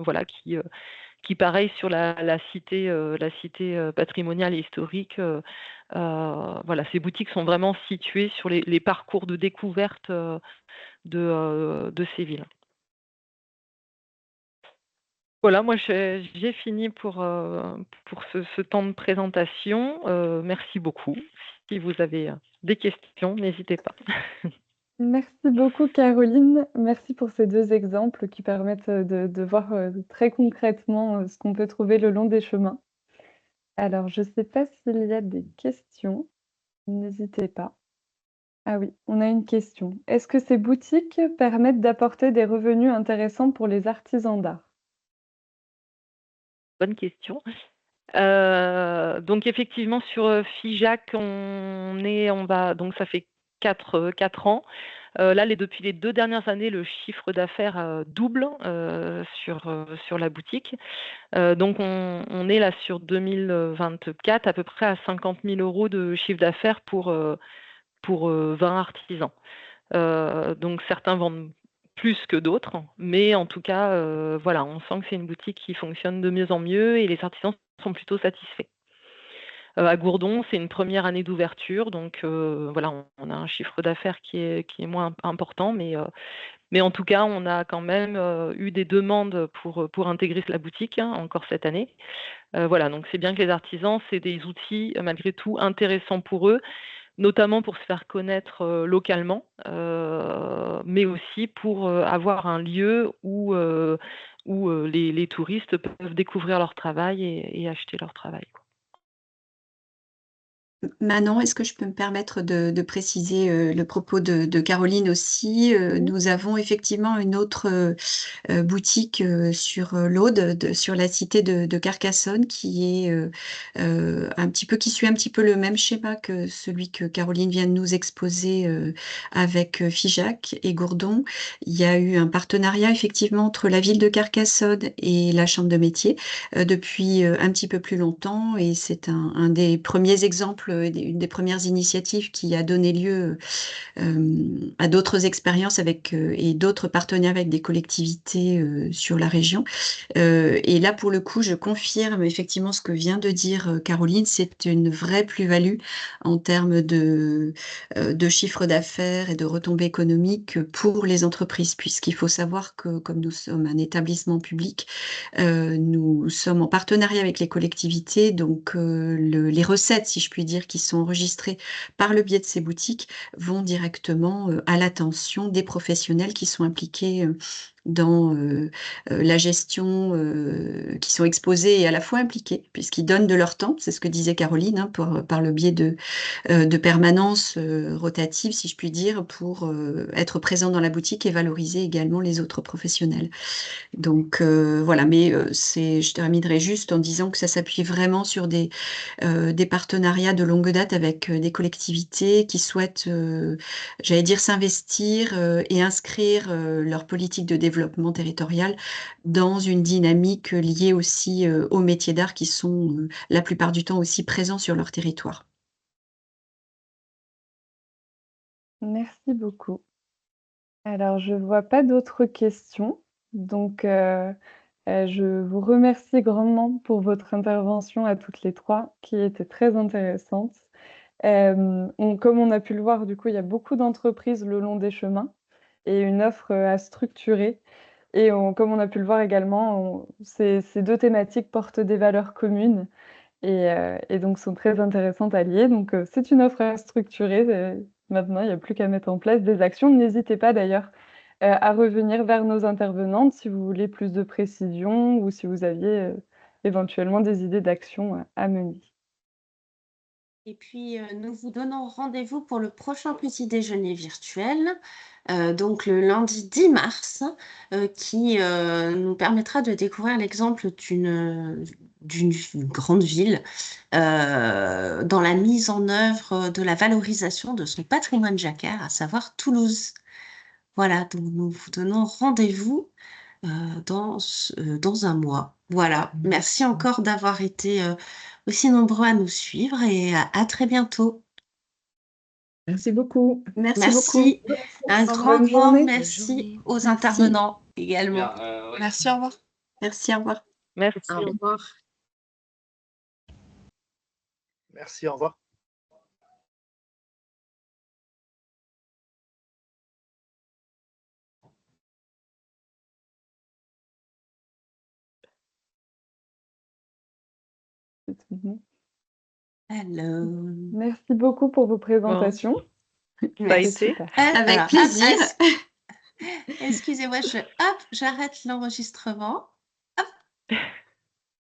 voilà, qui pareil sur la cité, patrimoniale et historique, voilà, ces boutiques sont vraiment situées sur les parcours de découverte de ces villes. Voilà, moi j'ai fini pour ce temps de présentation. Merci beaucoup. Si vous avez des questions, n'hésitez pas. Merci beaucoup Caroline. Merci pour ces 2 exemples qui permettent, de voir, très concrètement, ce qu'on peut trouver le long des chemins. Alors je ne sais pas s'il y a des questions, n'hésitez pas. Ah oui, on a une question. Est-ce que ces boutiques permettent d'apporter des revenus intéressants pour les artisans d'art? Bonne question. Donc effectivement sur, Figeac, donc ça fait 4 ans. Là depuis les 2 dernières années, le chiffre d'affaires, double, sur la boutique. Donc on est là sur 2024 à peu près à 50 000 € de chiffre d'affaires pour 20 artisans. Donc certains vendent plus que d'autres, mais en tout cas, voilà, on sent que c'est une boutique qui fonctionne de mieux en mieux et les artisans sont plutôt satisfaits. À Gourdon, c'est une première année d'ouverture, donc voilà, on a un chiffre d'affaires qui est moins important, mais en tout cas, on a quand même eu des demandes pour intégrer la boutique, hein, encore cette année. Voilà, donc c'est bien que les artisans, c'est des outils malgré tout intéressants pour eux, notamment pour se faire connaître localement, mais aussi pour avoir un lieu où les touristes peuvent découvrir leur travail et acheter leur travail, quoi. Manon, est-ce que je peux me permettre de préciser, le propos de Caroline aussi? Oui. Nous avons effectivement une autre, boutique, sur, l'Aude, sur la cité de Carcassonne qui est, qui suit un petit peu le même schéma que celui que Caroline vient de nous exposer, avec, Figeac et Gourdon. Il y a eu un partenariat effectivement entre la ville de Carcassonne et la chambre de métiers, depuis, un petit peu plus longtemps et c'est un des premiers exemples, une des premières initiatives qui a donné lieu, à d'autres expériences avec, et d'autres partenaires avec des collectivités, sur la région. Et là, pour le coup, je confirme effectivement ce que vient de dire, Caroline, c'est une vraie plus-value en termes de chiffre d'affaires et de retombées économiques pour les entreprises. Puisqu'il faut savoir que comme nous sommes un établissement public, nous sommes en partenariat avec les collectivités, donc les recettes, si je puis dire, qui sont enregistrées par le biais de ces boutiques, vont directement, à l'attention des professionnels qui sont impliqués, dans, la gestion, qui sont exposés et à la fois impliqués, puisqu'ils donnent de leur temps, c'est ce que disait Caroline, hein, par le biais de permanences, rotatives, si je puis dire, pour, être présents dans la boutique et valoriser également les autres professionnels. Donc voilà, mais je terminerai juste en disant que ça s'appuie vraiment sur des partenariats de longue date avec, des collectivités qui souhaitent, j'allais dire s'investir, et inscrire, leur politique de développement territorial dans une dynamique, liée aussi, aux métiers d'art qui sont, la plupart du temps aussi présents sur leur territoire. Merci beaucoup. Alors je vois pas d'autres questions, donc je vous remercie grandement pour votre intervention à toutes les 3 qui était très intéressante. Comme on a pu le voir, du coup, il y a beaucoup d'entreprises le long des chemins et une offre, à structurer et comme on a pu le voir également, ces 2 thématiques portent des valeurs communes et donc sont très intéressantes à lier. Donc c'est une offre à structurer, maintenant il n'y a plus qu'à mettre en place des actions. N'hésitez pas d'ailleurs, à revenir vers nos intervenantes si vous voulez plus de précisions ou si vous aviez, éventuellement des idées d'actions, à mener. Et puis, nous vous donnons rendez-vous pour le prochain petit déjeuner virtuel, donc le lundi 10 mars, qui, nous permettra de découvrir l'exemple d'une grande ville, dans la mise en œuvre de la valorisation de son patrimoine jacquard, à savoir Toulouse. Voilà, donc nous vous donnons rendez-vous dans un mois. Voilà, merci encore d'avoir été aussi nombreux à nous suivre et à très bientôt. Merci beaucoup. Merci beaucoup. Merci, un grand, Bonne grand journée. merci aux Merci. intervenants également. Merci, au revoir. Merci, au revoir. Merci. Au revoir. Merci, au revoir. Alors, Merci beaucoup pour vos présentations. Ça a merci. été. Super. Avec Alors, plaisir. excusez-moi, hop, j'arrête l'enregistrement.